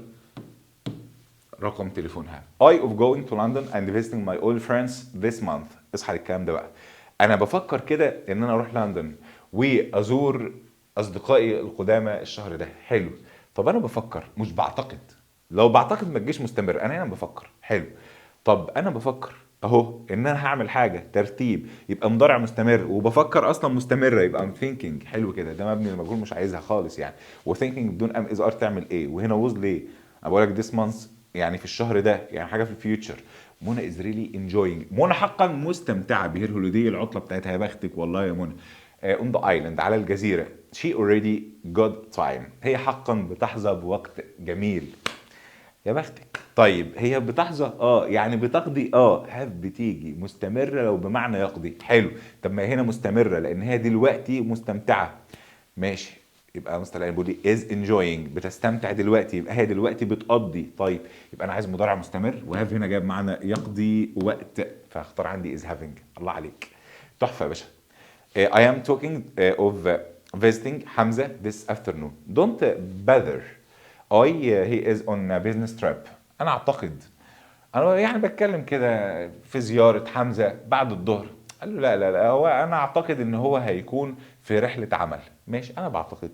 رقم تليفونها. I of going to London and visiting my old friends this month. اصحى الكلام ده بقى. انا بفكر كده ان انا اروح لندن وازور اصدقائي القدامى الشهر ده. حلو. طب انا بفكر مش بعتقد. لو بعتقد ما تجيش مستمر، انا هنا بفكر. حلو. طب انا بفكر اهو ان انا هعمل حاجه ترتيب، يبقى مضارع مستمر، وبفكر اصلا مستمره، يبقى I'm thinking. حلو كده، ده مبني للمجهول مش عايزها خالص يعني. وثينكينج بدون ام از ار تعمل ايه؟ وهنا ووز ليه؟ انا بقول لك this month يعني في الشهر ده، يعني حاجه في الفيوتشر. منى از ريلي انجوينج، منى حقا مستمتعه بهير هوليدي، العطله بتاعتها. يا بختك والله يا منى. اون ذا ايلاند، على الجزيره. شي اوريدي جود تايم، هي حقا بتحظى بوقت جميل. يا بختك. طيب، هي بتحظى يعني بتقضي هاف بتيجي مستمره لو بمعنى يقضي. حلو. طب ما هنا مستمره لان هي دلوقتي مستمتعه. ماشي. يبقى مستر بيقول لي از انجوينج، بتستمتع دلوقتي، يبقى هي دلوقتي بتقضي. طيب، يبقى انا عايز مضارع مستمر، وهاف هنا جاب معنى يقضي وقت، فاختار عندي از هافينج. الله عليك، تحفه يا باشا. I am talking of visiting حمزه this afternoon. Don't bother. he is on a business trip. انا اعتقد، انا يعني بتكلم كده في زياره حمزه بعد الظهر. قال له لا لا لا، هو انا اعتقد ان هو هيكون في رحله عمل. ماشي، انا بعتقد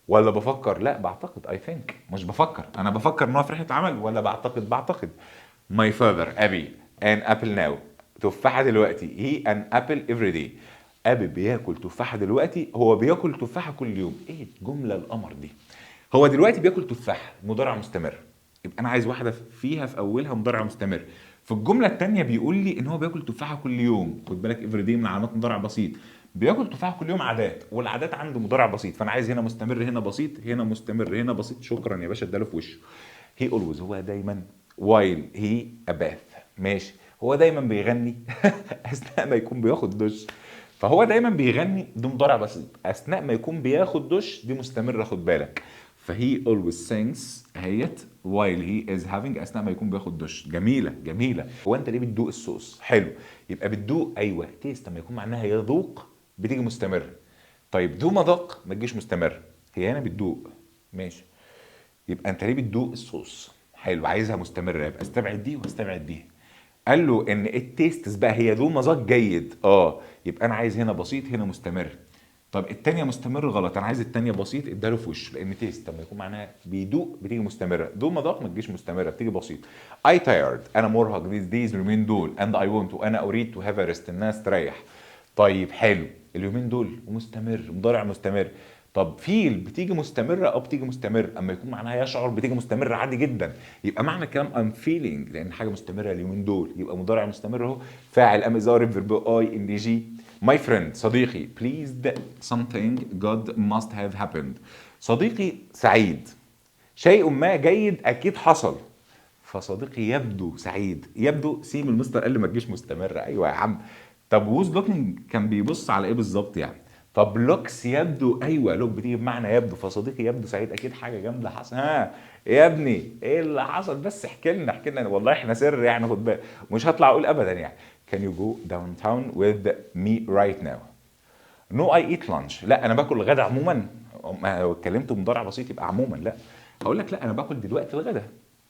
ولا بفكر؟ لا بعتقد. I think، مش بفكر. انا بفكر ان هو في رحله عمل ولا بعتقد؟ بعتقد. My father أبي an apple now تفاحة دلوقتي he an apple every day. أبي بياكل تفاحة دلوقتي، هو بياكل تفاحة كل يوم. إيه الجملة القمر دي؟ هو دلوقتي بياكل تفاحة مضارع مستمر، يبقى أنا عايز واحدة فيها في أولها مضارع مستمر. في الجملة التانية بيقول لي إن هو بياكل تفاحة كل يوم، خد بالك every day من علامات مضارع بسيط. بياكل تفاحة كل يوم عادات، والعادات عنده مضارع بسيط، فأنا عايز هنا مستمر هنا بسيط هنا مستمر هنا بسيط. شكرا يا باشا، اداله في وشه. he always هو دايما while he a bath ماشي، هو دايما بيغني اثناء ما يكون بياخد دش. فهو دايما بيغني دي مضارع بسيط، اثناء ما يكون بياخد دش دي مستمره، خد بالك. فهي always sings اهيت while he is having اثناء ما يكون بياخد دش. جميله جميله. هو انت ليه بتدوق الصوص؟ حلو، يبقى بتدوق ايوه تيست لما يكون معناها يذوق بتيجي مستمر. طيب ذو مذاق ما تجيش مستمر، هي هنا بتدوق ماشي. يبقى انت ليه بتدوق الصوص؟ حلو، عايزها مستمره، يبقى استبعد دي واستبعد دي. قال له ان التيستس بقى هي ذو مذاق جيد، يبقى انا عايز هنا بسيط هنا مستمر. طب التانية مستمر غلط، انا عايز التانية بسيط اداله في وشه، لان تيست لما يكون معناها بيدوق بتيجي مستمره، ذو مذاق ما تجيش مستمره بتيجي بسيط. I tired انا مرهق these days اليومين دول and I want to انا اريد to have a rest الناس تريح. طيب حلو، اليومين دول ومستمر مضارع مستمر. طب فيل بتيجي مستمرة بتيجي مستمر، اما يكون معناها يشعر بتيجي مستمرة عادي جدا. يبقى معنى الكلام I'm feeling لان حاجة مستمرة اليومين دول، يبقى مضارع مستمر اهو. فاعل ام ظارف فيرب اي ان دي جي. My friend صديقي pleased something good must have happened. صديقي سعيد، شيء ما جيد اكيد حصل. فصديقي يبدو سعيد، يبدو سيم المستر قال لي ما تجيش مستمره. ايوه يا عم. طب ووز لوكينج كان بيبص على ايه بالظبط يعني؟ طب لوكس يبدو، ايوه لوك بتيجي بمعنى يبدو، فصديقي يبدو سعيد اكيد حاجه جامده حصل. ها يا ابني ايه اللي حصل؟ بس احكي لنا احكي لنا، والله احنا سر يعني، خد بالك مش هطلع اقول ابدا يعني. Can you go downtown with me right now؟ نو اي ايت لانش، لا انا باكل الغدا عموما. ما لو اتكلمت بمضارع بسيط يبقى عموما، لا هقول لك لا انا باكل دلوقتي الغدا.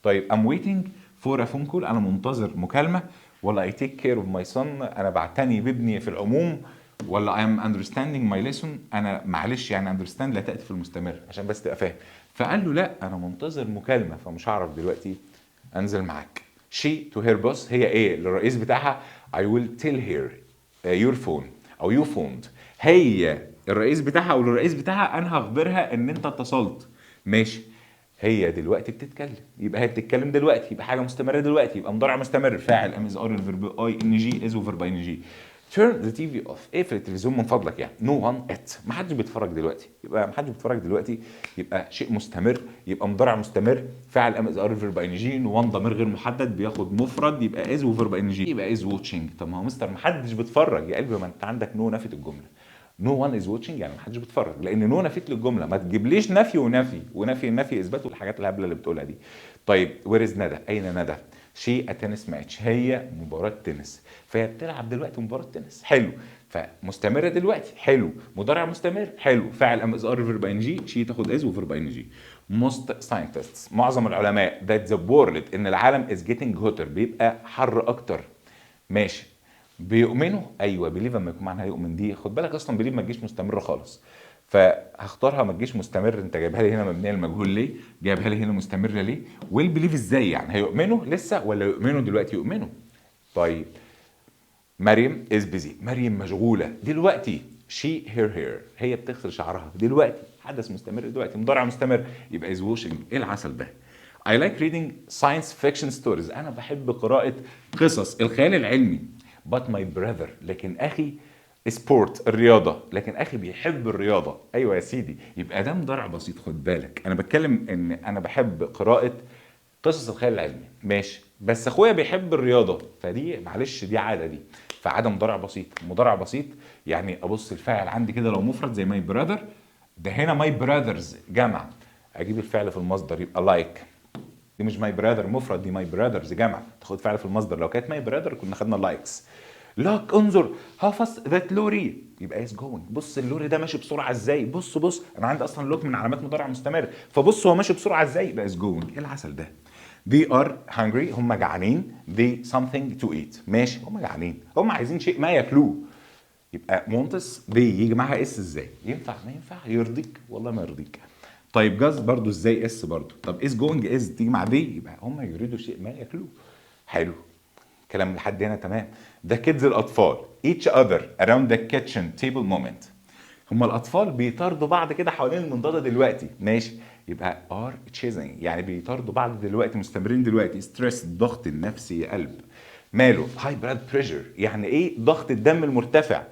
طيب ام ويتنج فور ا فون كول انا منتظر مكالمه، ولا اي تيك كير اوف ماي سون انا بعتني بابني في العموم، ولا اي ام اندرستاندينج ماي ليسون انا معلش يعني اندرستاند لا تاتي في المستمر عشان بس تبقى فاهم. فقال له لا انا منتظر مكالمه فمش هعرف دلوقتي انزل معاك. شي تو هير بوس هي ايه للرئيس بتاعها I will tell her your phone او you phoned. هي الرئيس بتاعها او الرئيس بتاعها انا هخبرها ان انت اتصلت ماشي. هي دلوقتي بتتكلم، يبقى هي بتتكلم دلوقتي، يبقى حاجه مستمره دلوقتي، يبقى مضارع مستمر. فاعل ام از ار الفيرب اي ان جي از وفيرب اي ان جي. turn the TV off اقفل التلفزيون من فضلك يعني. no one at ما حدش بيتفرج دلوقتي، يبقى ما حدش بيتفرج دلوقتي يبقى شيء مستمر، يبقى مضارع مستمر. فاعل ام از ار الفيرب اي ان جي. no one ضمير غير محدد بياخد مفرد يبقى از وفيرب اي ان جي، يبقى از واتشنج. طب ما هو مستر ما حدش بيتفرج يا قلبي، ما انت عندك نو نفت الجمله. نو وان از واتشنج يعني ما حدش بيتفرج، لان نو نفيت للجمله، ما تجيبليش نفي ونفي ونفي النفي اثبات والحاجات الهبله اللي بتقولها دي. طيب وير از ندى؟ اين ندى؟ شي اتنس ماتش هي مباراه تنس، فهي بتلعب دلوقتي مباراه تنس. حلو، فمستمره دلوقتي. حلو، مضارع مستمر. حلو، فاعل ام از ار فيرب ان جي. شي تاخد از وفيرب ان جي. موست ساينتستس معظم العلماء ذات ذا وورلد ان العالم از جيتنج هوتر بيبقى حر اكتر ماشي. بيؤمنوا ايوه بيليف اما يكون معناها يؤمن، دي خد بالك اصلا بيليف ما تجيش مستمره خالص، فهختارها ما تجيش مستمر. انت جايبها لي هنا مبنيه للمجهول ليه؟ جايبها لي هنا مستمره ليه؟ والبيليف ازاي يعني؟ هيؤمنوا لسه ولا يؤمنوا دلوقتي؟ يؤمنوا. طيب مريم از بيزي، مريم مشغوله دلوقتي. شي هير هي بتغسل شعرها دلوقتي، حدث مستمر دلوقتي مضارع مستمر يبقى از واشنج. ايه العسل ده؟ I like reading science fiction stories انا بحب قراءه قصص الخيال العلمي. but my brother لكن اخي سبورت الرياضه، لكن اخي بيحب الرياضه. ايوه يا سيدي، يبقى ده مضارع بسيط. خد بالك انا بتكلم ان انا بحب قراءه قصص الخيال العلمي ماشي، بس اخويا بيحب الرياضه، فدي معلش دي عاده دي، فعاده مضارع بسيط. مضارع بسيط يعني ابص الفاعل عندي كده لو مفرد زي ماي براذر، ده هنا ماي براذرز جمع، اجيب الفعل في المصدر يبقى لايك. دي مش ماي براذر مفرد، دي ماي براذرز جمع، تاخد فعل في المصدر. لو كانت ماي براذر كنا خدنا لايكس. لوك انظر هاو فاست ذات لوري يبقى از جوينج. بص اللوري ده ماشي بسرعه ازاي. بص بص انا عندي اصلا لوك من علامات مضارع مستمر، فبص هو ماشي بسرعه ازاي يبقى از جوينج. ايه العسل ده؟ they are hungry هم جعانين. they something to eat ماشي، هم جعانين هم عايزين شيء ما ياكلوه. يبقى مونتس دي يجي معاها اس ازاي؟ ينفع ما ينفع؟ يرضيك والله ما يرضيك. طيب جاز برضو ازاي اس برضو؟ طب از جوينج از تيجي مع دي، يبقى هم يريدوا شيء ما ياكلوه. حلو، كلام لحد هنا تمام. ده كيدز الاطفال each other around the kitchen table moment. هما الاطفال بيطاردوا بعض كده حوالين المنضده دلوقتي، ماشي. يبقى are chasing يعني بيطاردوا بعض دلوقتي، مستمرين دلوقتي. ستريس الضغط النفسي يا قلب. ماله؟ هاي بلاد بريشر يعني ايه؟ ضغط الدم المرتفع.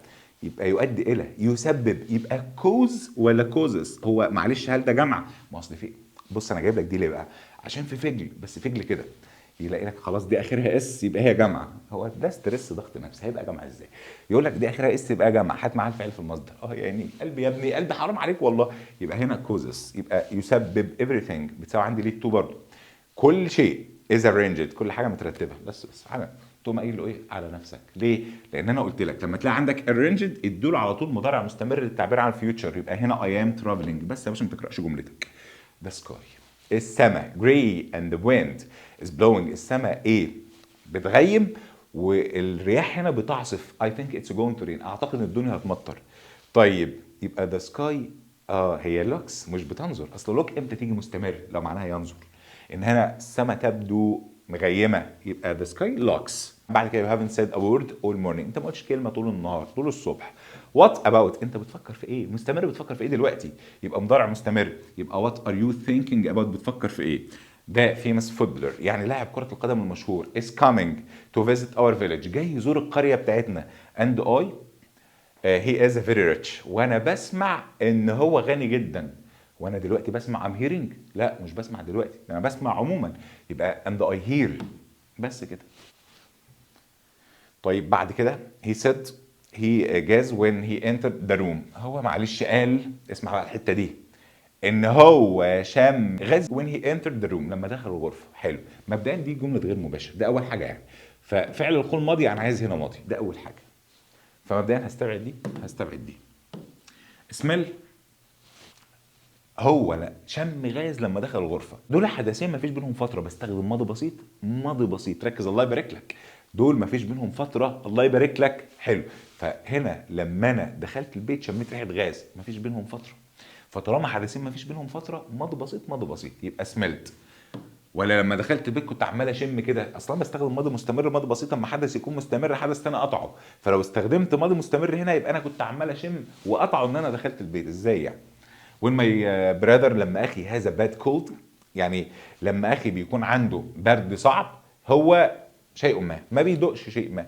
يبقى يؤدي الى، يسبب، يبقى كوز ولا كوزس؟ هو معلش هل ده جمع؟ ما اصل في، بص انا جايب لك دي ليه بقى؟ عشان في فجل، بس فجل كده يلاقي لك خلاص دي اخرها اس يبقى هي جامعه. هو ده ستريس ضغط نفسي، هيبقى جامعه ازاي؟ يقول لك دي اخرها اس يبقى جامعه، هات معاها الفعل في المصدر. يعني قلبي يا ابني، قلبي حرام عليك والله. يبقى هنا كوزس، يبقى يسبب everything بتساوي عندي ليه تو برضه. كل شيء is arranged، كل حاجه مترتبه. بس على تقوم قايل له ايه؟ على نفسك. ليه؟ لان انا قلت لك لما تلاقي عندك arranged ادوا على طول مضارع مستمر للتعبير عن الفيوتشر. يبقى هنا I am traveling. بس يا باشا ما تقراش جملتك. the sky، السماء gray and the wind is blowing. السماء ايه؟ بتغيم والرياح هنا بتعصف. I think it's going to rain، اعتقد ان الدنيا هتمطر. طيب يبقى the sky هي looks مش بتنظر. اصل look امتى تيجي مستمر؟ لو معناها ينظر. ان هنا السماء تبدو مغيمه، يبقى the sky looks. بعد كده you haven't said a word all morning، انت ما قلتش كلمه طول النهار طول الصبح. what about، انت بتفكر في ايه؟ مستمر بتفكر في ايه دلوقتي؟ يبقى مضارع مستمر. يبقى what are you thinking about، بتفكر في ايه؟ ده famous footballer يعني لاعب كرة القدم المشهور is coming to visit our village، جاي يزور القرية بتاعتنا. and I he is very rich، وانا بسمع ان هو غني جدا. وانا دلوقتي بسمع I'm hearing، لا مش بسمع دلوقتي، انا بسمع عموما. يبقى and I hear، بس كده. طيب بعد كده he said he guessed when he entered the room. هو معلش قال، اسمع بقى الحته دي، ان هو شم غاز when he entered the room، لما دخل الغرفه. حلو، مبدئيا دي جمله غير مباشره، ده اول حاجه يعني. ففعل القول ماضي انا عايز هنا ماضي، ده اول حاجه. فمبدئيا هستبعد دي، هستبعد دي. سميل، هو لا شم غاز لما دخل الغرفه. دول حدثين ما فيش بينهم فتره، بستخدم ماضي بسيط. ماضي بسيط، ركز الله يبارك لك. دول ما فيش بينهم فتره، الله يبارك لك. حلو. فهنا لما انا دخلت البيت شميت ريحه غاز، ما فيش بينهم فتره. فطالما حدثين ما فيش بينهم فتره، ماضي بسيط ماضي بسيط، يبقى سملت. ولا لما دخلت البيت كنت عمال اشم كده، اصلا بستخدم ماضي مستمر ماضي بسيط اما حدث يكون مستمر حدث تاني قطعه. فلو استخدمت ماضي مستمر هنا يبقى انا كنت عمال اشم وقطعه ان انا دخلت البيت. ازاي يعني؟ when my brother، لما اخي has a bad cold، يعني لما اخي بيكون عنده برد صعب، هو شيء ما بيدوقش شيء ما.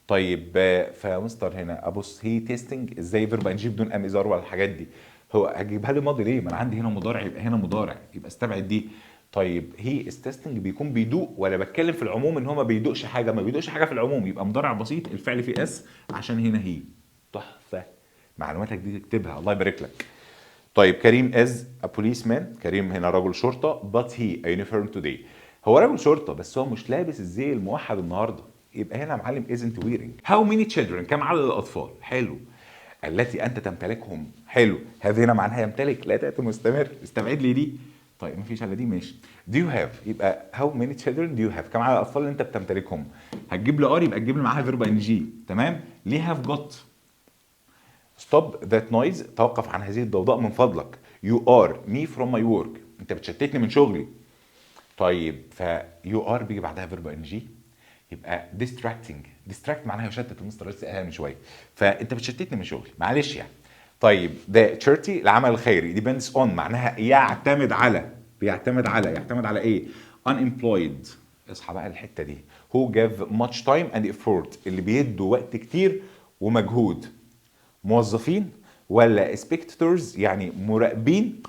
طيب فمستر هنا ابص هي تيستنج ازاي فيرب انجيب بدون ام ازار ولا الحاجات دي. هو هجيبها لي ماضي ليه؟ ما انا عندي هنا مضارع، يبقى هنا مضارع، يبقى استبعد دي. طيب هي از تيستنج بيكون بيدوق، ولا بتكلم في العموم ان هو ما بيدوقش حاجه؟ ما بيدوقش حاجه في العموم، يبقى مضارع بسيط الفعل فيه اس عشان هنا هي. تحفه، معلوماتك دي تكتبها، الله يبارك لك. طيب كريم is a policeman، كريم هنا رجل شرطة but he a uniform today. هو رجل شرطة بس هو مش لابس الزي الموحد النهاردة. يبقى هنا يا معلم isn't wearing. how many children، كم عدد الأطفال؟ حلو. التي أنت تمتلكهم. حلو، هذه هنا معناها يمتلك، لا تأتي مستمر، استبعد لي دي. طيب مفيش الا دي، ماشي. do you have، يبقى how many children do you have، كم عدد الأطفال اللي أنت بتمتلكهم. هتجيب لي ار يبقى تجيب لي معاها فيرب ان جي، تمام. ليه have got. stop that noise، توقف عن هذه الضوضاء من فضلك. you are me from my work، انت بتشتتني من شغلي. طيب ف you are بيجي بعدها فيرب ان جي، يبقى distract معناها يشتت، المستر لسه قالها من شويه. فانت بتشتتني من شغلي، معلش يعني. طيب ده charity العمل الخيري، depends on معناها يعتمد على، يعتمد على ايه؟ unemployed، اصحى بقى الحته دي. who give much time and effort، اللي بيدوا وقت كتير ومجهود. موظفين ولا spectators يعني مراقبين،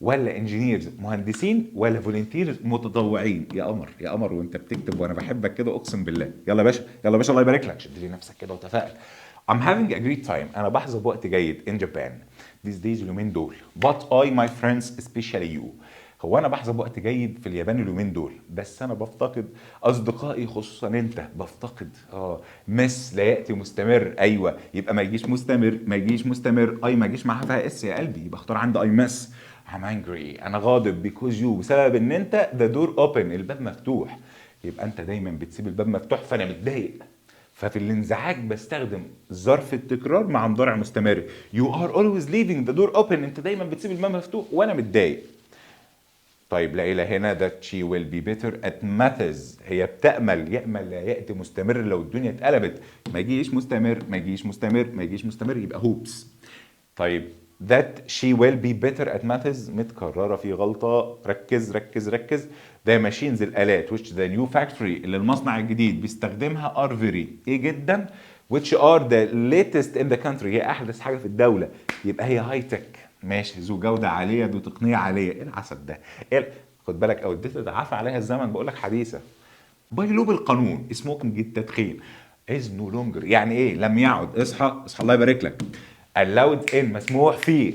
ولا انجينيرز مهندسين، ولا فولنتيرز متطوعين. يا قمر يا قمر وانت بتكتب وانا بحبك كده اقسم بالله. يلا يا باشا، يلا يا باشا، الله يبارك لك، شد لي نفسك كده وتفائل. I'm having a great time، انا بحظى بوقت جيد in Japan these days اليومين دول. but I my friends especially you، هو انا بحظى بوقت جيد في اليابان اليومين دول، بس انا بفتقد اصدقائي خصوصا انت. بفتقد مس لا ياتي مستمر، ايوه يبقى ما يجيش مستمر، ما يجيش مستمر، اي ما يجيش معاها فيها اس يا قلبي، يبقى اختار عندي اي مس. I'm angry، انا غاضب because you، بسبب ان انت the door open، الباب مفتوح. يبقى انت دايما بتسيب الباب مفتوح، فانا متضايق. ففي الانزعاج بستخدم ظرف التكرار مع مضارع مستمر. you are always leaving the door open، انت دايما بتسيب الباب مفتوح وانا متضايق. طيب ليلى هنا that she will be better at methods. هي بتأمل، يأمل لا يأتي مستمر لو الدنيا اتقلبت. ما يجيش مستمر، ما يجيش مستمر، ما يجيش مستمر، يبقى hopes. طيب that she will be better at methods متكررة في غلطة. ركز ركز ركز. the machines الآلات which the new factory اللي المصنع الجديد بيستخدمها are very ايه جدا which are the latest in the country هي أحدث حاجة في الدولة. يبقى هي هاي تك. ماشي، ذو جودة عالية، ذو تقنية عالية. ايه العسل ده؟ إيه خد بالك او اديت عفى عليها الزمن، بقول لك حديثة. بيلوب القانون سموكينج التدخين is no longer يعني ايه؟ لم يعد. اصحى اصحى الله يبارك لك. allowed in مسموح فيه.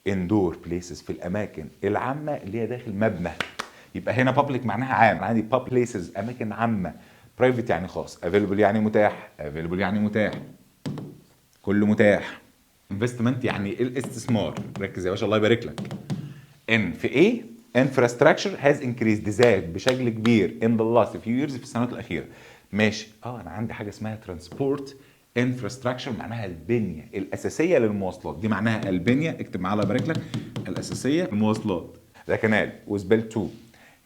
indoor places في الاماكن العامه اللي هي داخل مبنى. يبقى هنا public معناها عام، عندي pub places اماكن عامه. private يعني خاص. available يعني متاح. available يعني متاح، كله متاح. investment يعني الاستثمار. ركز يا باشا الله يبارك لك. ان في ايه؟ infrastructure has increased زاد بشكل كبير in the last few years في السنوات الاخيره. ماشي. انا عندي حاجه اسمها transport infrastructure معناها البنيه الاساسيه للمواصلات. دي معناها البنيه، اكتب معايا الله يبارك لك، الاساسيه للمواصلات. ده كانال was built to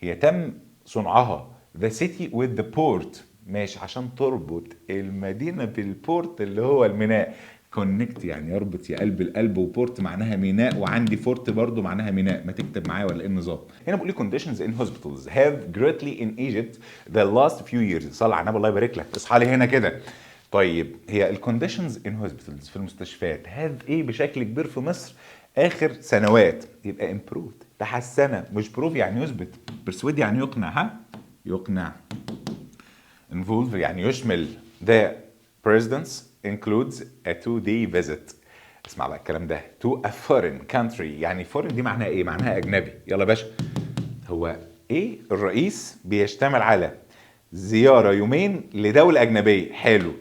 هي تم صنعها the city with the port. ماشي، عشان تربط المدينه بالبورت اللي هو الميناء. كونكت يعني يربط يا قلب القلب، وبورت معناها ميناء، وعندي فورت برضو معناها ميناء. ما تكتب معايا ولا ايه النظام؟ هنا بقول لي conditions in hospitals have greatly in Egypt the last few years. صلى على النبي الله يبارك لك. اصحى لي هنا كده. طيب هي الكونديشنز ان هوسبيتالز في المستشفيات هاف ايه بشكل كبير في مصر اخر سنوات. يبقى امبروفد تحسن، مش بروف يعني يثبت، برسويد يعني يقنع. ها يقنع. involve يعني يشمل. the presidents includes a 2-day visit. اسمع بقى الكلام ده. to a foreign country يعني foreign دي معناها ايه؟ معناها اجنبي. يلا يا باشا. هو ايه الرئيس بيشتمل على زيارة يومين لدولة أجنبية. حلو.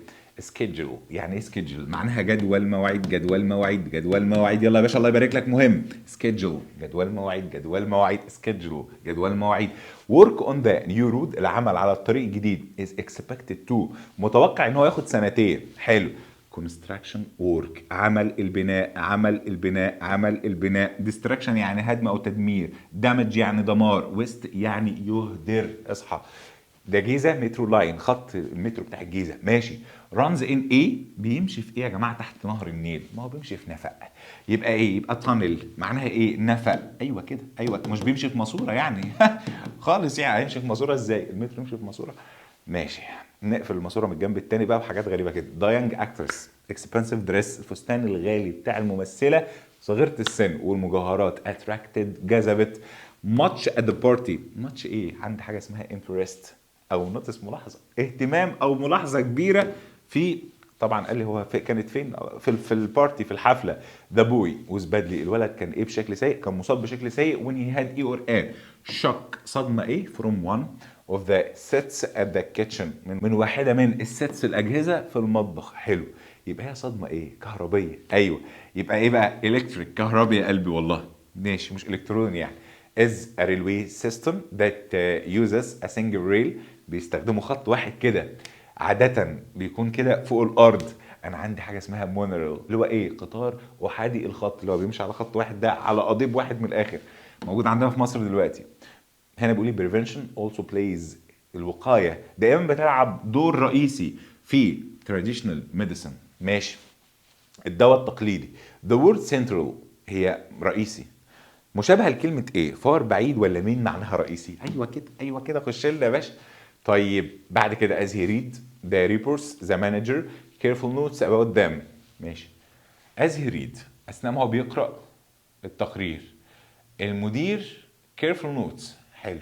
schedule يعني ايه schedule؟ معناها جدول مواعيد، جدول مواعيد، جدول مواعيد. يلا يا باشا الله يبارك لك. مهم. schedule جدول مواعيد، جدول مواعيد. schedule جدول مواعيد. work on the new route العمل على الطريق الجديد is expected to متوقع ان هو ياخد سنتين. حلو. construction work عمل البناء، عمل البناء، عمل البناء. destruction يعني هدم او تدمير. damage يعني دمار. waste يعني يهدر. اصحى. ده جيزه مترو لاين، خط المترو بتاع الجيزه. ماشي. رانز ان ايه؟ بيمشي في ايه يا جماعه تحت نهر النيل؟ ما هو بيمشي في نفق. يبقى ايه؟ يبقى تانل معناها ايه؟ نفق. ايوه كده، ايوه. مش بيمشي في ماسوره يعني خالص. يعني هيمشي في ماسوره ازاي؟ المترو يمشي في ماسوره؟ ماشي. نقفل الماسوره من الجنب التاني بقى بحاجات غريبه كده. داينج اكترس اكسبنسيف دريس الفستان الغالي بتاع الممثله صغيره السن والمجوهرات اتراكتد جذبت. ماتش ات ذا بارتي. ماتش ايه؟ عندي حاجه اسمها انترست او نوتس ملاحظه، اهتمام او ملاحظه كبيره في. طبعا قال لي هو كانت فين؟ في البارتي في الحفله. ذا بوي وز بادلي الولد كان ايه بشكل سيء؟ كان مصاب بشكل سيء. وين هي هاد ايه اور ان شوك صدمه ايه؟ فروم وان اوف ذا سيتس ات ذا كيتشن من واحده من السيتس الاجهزه في المطبخ. حلو. يبقى هي صدمه ايه؟ كهربيه. ايوه. يبقى ايه بقى؟ الكتريك كهربي يا قلبي والله. ماشي، مش الكتروني يعني. is a railway system that uses a single rail. بيستخدموا خط واحد كده، عادة بيكون كده فوق الأرض. أنا عندي حاجة اسمها مونوريل اللي هو إيه؟ قطار أحادي الخط اللي هو بيمشي على خط واحد، ده على قضيب واحد من الآخر. موجود عندنا في مصر دلوقتي. هنا بيقول لي prevention also plays الوقاية دائما بتلعب دور رئيسي في traditional medicine. ماشي. الدواء التقليدي. the word central هي رئيسي. مشابهه لكلمه ايه؟ فار بعيد ولا مين معناها رئيسي؟ ايوه كده، ايوه كده. خش لنا يا باشا. طيب بعد كده as he read the reports the manager careful notes about them. ماشي. as he read اثناء ما هو بيقرا التقرير المدير careful notes. حلو.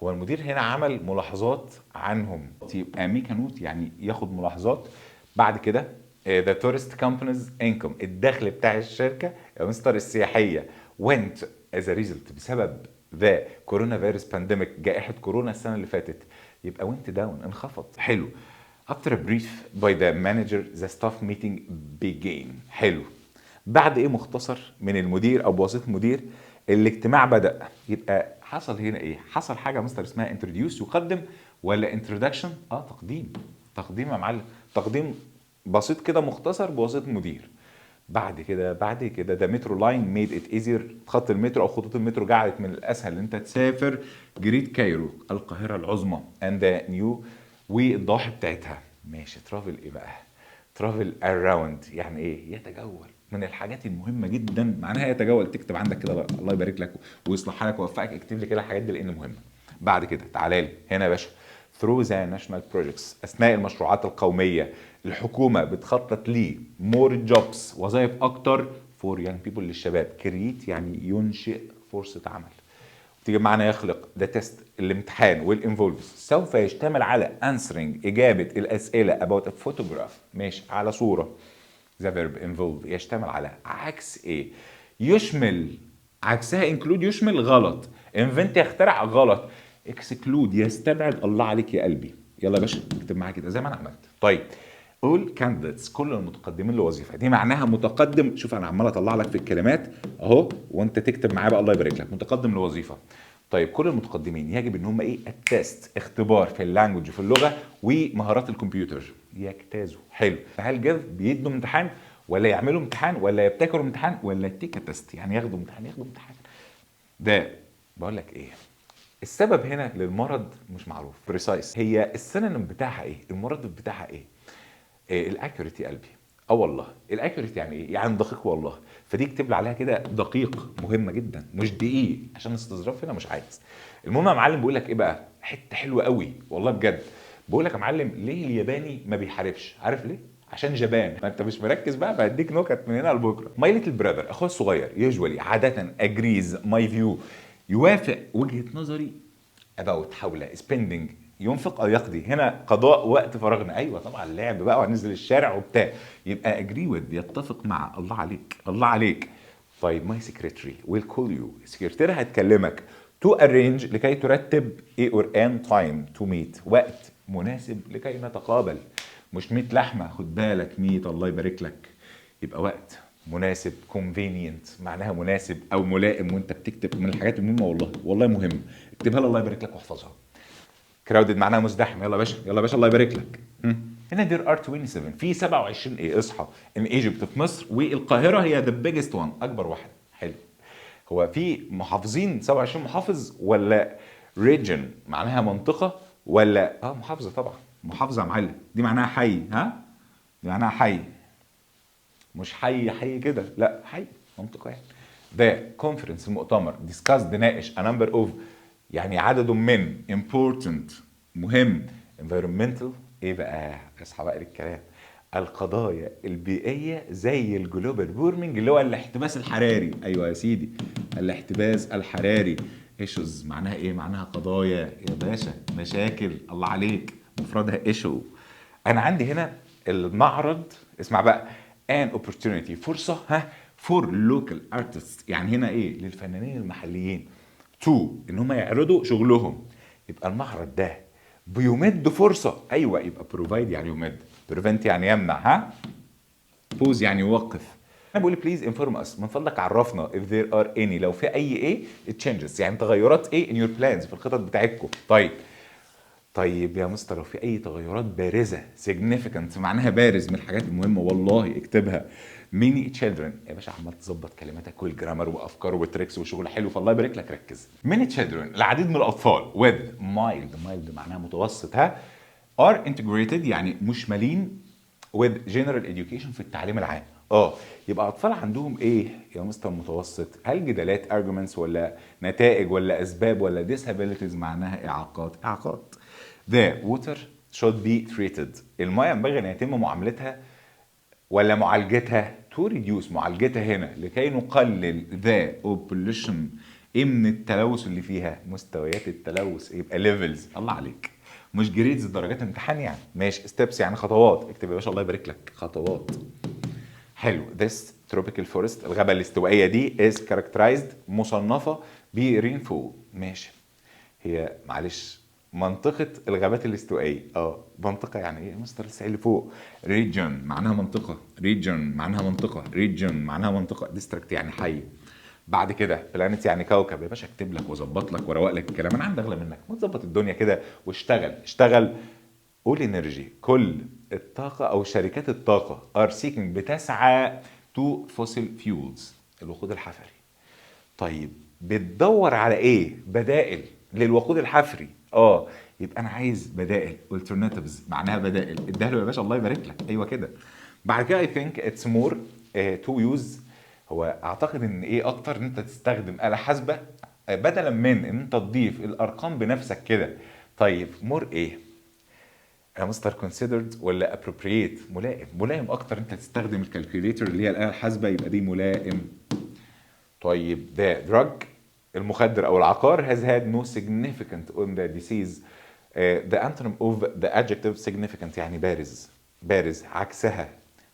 هو المدير هنا عمل ملاحظات عنهم. يبقى ميكا نوت يعني ياخد ملاحظات. بعد كده the tourist company's income الدخل بتاع الشركه يا مستر السياحيه went as a result بسبب the coronavirus pandemic جائحه كورونا السنه اللي فاتت. يبقى went down انخفض. حلو. after a brief by the manager the staff meeting began. حلو. بعد ايه مختصر من المدير او بواسطه المدير الاجتماع بدأ. يبقى حصل هنا ايه؟ حصل حاجه مستر اسمها انتروديوس يقدم ولا انترودكشن؟ تقديم. تقديم يا معلم. تقديم بسيط كده مختصر بواسطه المدير. بعد كده ده مترو لاين ميد ات ايزير، خط المترو او خطوط المترو جعلت من الاسهل ان انت تسافر جريت كايرو القاهره العظمى اند نيو والضواحي بتاعتها. ماشي. ترافل ايه بقى؟ ترافل اراوند يعني ايه؟ يتجول. من الحاجات المهمه جدا معناها يتجول. تكتب عندك كده الله يبارك لك ويصلح لك ويوفقك، اكتب لي كده الحاجات دي لان مهمه. بعد كده تعالى لي هنا يا باشا، through the national projects اثناء المشروعات القوميه الحكومه بتخطط ليه more jobs وظائف اكتر for young people للشباب. create يعني ينشئ فرصه عمل. تيجي معنا يخلق ده تيست الامتحان والانفولفز سوف يشتمل على answering اجابه الاسئله about a photograph ماشي على صوره. the verb involve يشتمل على عكس ايه؟ يشمل. عكسها include يشمل غلط. invent يخترع غلط. exclude يستبعد. الله عليك يا قلبي. يلا يا باشا اكتب معايا كده زي ما انا عملت. طيب all candidates كل المتقدمين لوظيفه دي معناها متقدم. شوف انا عمال اطلع لك في الكلمات اهو وانت تكتب معايا بقى الله يبارك لك. متقدم لوظيفه. طيب كل المتقدمين يجب ان هم ايه؟ التست اختبار في اللانجوج في اللغه ومهارات الكمبيوتر يجتازوا. حلو. هل جاز بيدوا امتحان ولا يعملوا امتحان ولا يبتكروا امتحان ولا تيك تيست يعني ياخدوا امتحان؟ ياخدوا امتحان. ده بقول لك ايه، السبب هنا للمرض مش معروف بريسايس. هي السينونيم بتاعها ايه؟ المرادف بتاعها ايه؟ الاكيوريتي قلبي. اه والله الاكيوريتي يعني ايه؟ يعني دقيق والله. فدي اكتب لي عليها كده دقيق، مهمه جدا مش دقيق عشان الاستظراف هنا مش عايز. المهم يا معلم بيقول لك ايه بقى؟ حته حلوه قوي والله بجد. بقول لك يا معلم ليه الياباني ما بيحاربش؟ عارف ليه؟ عشان جبان. ما انت مش مركز بقى فهديك نكت من هنا لبكره. ماي ليتل براذر اخويا الصغير يوجوالي عاده اجريز ماي فيو يوافق وجهه نظري about حول spending ينفق او يقضي. هنا قضاء وقت فراغنا. ايوه طبعا لعب بقى وهننزل الشارع وبتاع. يبقى اجري وذ يتفق مع. الله عليك الله عليك. طيب ماي سكرتري ويل كول يو السكرتيره هتكلمك تو ارينج لكي ترتب ايه اور ان تايم تو ميت وقت مناسب لكي نتقابل. مش ميت لحمه خد بالك ميت الله يبارك لك. يبقى وقت مناسب convenient معناها مناسب او ملائم. وانت بتكتب من الحاجات المهمه والله والله مهم. اكتبها لي الله يبارك لك واحفظها. كراودد معناها مزدحم. يلا يا باشا يلا يا باشا الله يبارك لك. هنا there are 27 في 27 ايه اصحى ان ايجيبت في مصر والقاهره هي the biggest one اكبر واحد. حلو. هو في محافظين 27 محافظ ولا region معناها منطقه ولا محافظه طبعا محافظه يا معلم. دي معناها حي. ها دي معناها حي مش حي كده لا حي منطقه يعني. ده كونفرنس المؤتمر discussed ناقش a number of يعني عدد من important مهم environmental ايه بقى؟ اصحى بقى للكلام. القضايا البيئيه زي الجلوبال وورمنج اللي هو الاحتباس الحراري. ايوه يا سيدي الاحتباس الحراري. ايشوز معناها ايه؟ معناها قضايا يا باشا مشاكل. الله عليك مفردها ايشو. انا عندي هنا المعرض اسمع بقى an opportunity فرصه for local artists يعني هنا ايه؟ للفنانين المحليين to ان هم يعرضوا شغلهم. يبقى المعرض ده بيمد فرصه. ايوه يبقى provide يعني يمد prevent يعني يمنع. pause يعني يوقف. انا بقول بليز انفورم اس من فضلك عرفنا if there are any لو في اي ايه changes يعني تغيرات ايه in your plans في الخطط بتاعتكم. طيب يا مستر لو في اي تغيرات بارزه significant معناها بارز من الحاجات المهمه والله اكتبها. ميني تشيلدرن يا باشا عمال تظبط كلماتك والجرامر وافكار وتريكس وشغل حلو فالله يبارك لك ركز. ميني تشيلدرن العديد من الاطفال with mild معناها متوسط are integrated يعني مشملين with general education في التعليم العام. يبقى اطفال عندهم ايه يا مستر متوسط؟ هل جدالات arguments ولا نتائج ولا اسباب ولا disabilities معناها اعاقات. The water should be treated المياه ينبغي ان يتم معاملتها ولا معالجتها to reduce معالجتها هنا لكي نقلل the pollution ايه من التلوث اللي فيها مستويات التلوث يبقى levels. الله عليك مش جريدز درجات امتحان يعني. ماشي steps يعني خطوات. اكتب يا باشا الله يبارك لك خطوات. حلو. this tropical forest الغابة الاستوائية دي is characterized مصنفة ب rainfall. ماشي. هي معلش منطقة الغابات الاستوائية منطقة يعني ايه مستر لسه اللي فوق. region معناها منطقة region معناها منطقة district يعني حي. بعد كده بلانت يعني كوكب. يا باشا اكتب لك واظبط لك واروق لك الكلام. انا عندي اغلى منك ما تظبط الدنيا كده واشتغل. all energy كل الطاقة او شركات الطاقة are seeking بتسعى تو فوسيل فيولز، الوقود الحفري. طيب بتدور على ايه؟ بدائل للوقود الحفري. يبقى انا عايز بدائل alternatives، معناها بدائل. اديها له يا باشا الله يبارك لك. ايوه كده. بعد كده I think it's more to use. هو اعتقد ان ايه اكتر ان انت تستخدم آلة حاسبة بدلا من ان انت تضيف الارقام بنفسك كده. طيب more ايه يا مستر؟ considered ولا appropriate؟ ملائم اكتر انت تستخدم الكالكوليتر اللي هي الآلة الحاسبة، يبقى دي ملائم. طيب the drug، المخدر او العقار has had no significant on the disease. the antonym of the adjective significant يعني بارز عكسها.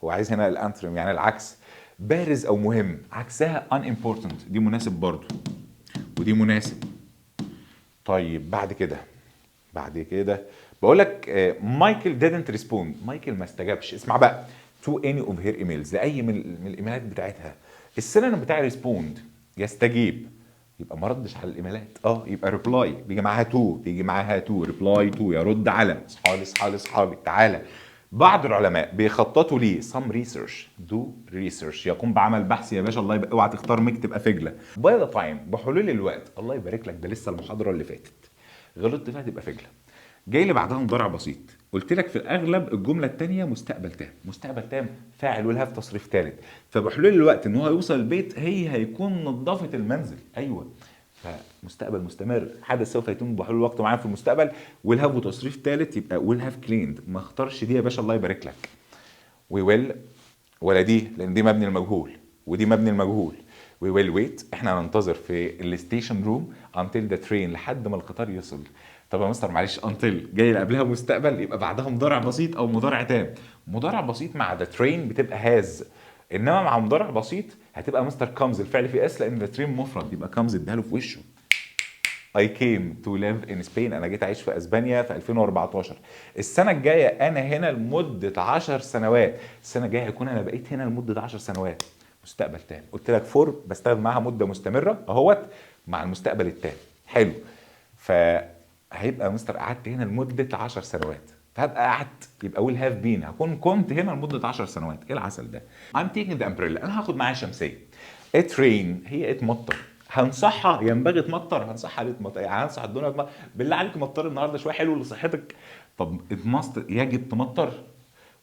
هو عايز هنا الانترم يعني العكس، بارز او مهم، عكسها unimportant. دي مناسب برضو ودي مناسب. طيب بعد كده بقول لك مايكل didn't respond. مايكل ما استجابش. اسمع بقى to any of her emails، لاي من الايميلات بتاعتها. السينونيم بتاع respond يستجيب، يبقى ما ردش على الايميلات. يبقى ريبلاي بيجي معاها تو ريبلاي تو، يرد على اصحابي تعالى. بعض العلماء بيخططوا ليه some research do research، يقوم بعمل بحث يا باشا. الله يبقى اوعى تختار ميك تبقى فجله. by the time، بحلول الوقت. الله يبارك لك، ده لسه المحاضره اللي فاتت، غلطت فيها تبقى فجله. جاي لي بعدها مضارع بسيط. قلت لك في الاغلب الجمله الثانيه مستقبل تام فاعل والهاف تصريف ثالث. فبحلول الوقت ان هو هيوصل البيت هي هيكون نظفت المنزل. ايوه، فمستقبل مستمر، حدث سوف يتم بحلول الوقت معانا في المستقبل، والهاف وتصريف ثالث، يبقى ويل هاف كليند. ما اختارش دي يا باشا الله يبارك لك. وي ويل ولا دي، لان دي مبني المجهول ودي مبني المجهول. وي ويل ويت، احنا هننتظر في الستيشن روم until the train، لحد ما القطار يصل. طب يا مستر معلش until جاي قبلها مستقبل، يبقى بعدها مضارع بسيط او مضارع تام. مضارع بسيط مع the train بتبقى هاز، انما مع مضارع بسيط هتبقى مستر comes الفعل في اس، لان the train مفرد، يبقى comes اديها له في وشه. I came to live in Spain، انا جيت اعيش في اسبانيا في 2014. السنه الجايه انا هنا لمده 10 سنوات. السنه الجايه هيكون انا بقيت هنا لمده 10 سنوات. مستقبل تام. قلت لك فور بستخدم معاها مده مستمره اهوت مع المستقبل التام. حلو. فهيبقى مستر قعدت هنا لمده 10 سنوات، فهبقى قعدت، يبقى ويل هاف بين، كنت هنا لمده 10 سنوات. ايه العسل ده؟ I'm taking the umbrella، انا هاخد معايا شمسيه. it rain، هي اتمطر. هنصحها ينبغي تمطر، هنصحها ليه تمطر؟ يعني هنصح الدنيا تمطر؟ بالله عليك مطر النهارده شويه حلو لصحتك. طب يجب تمطر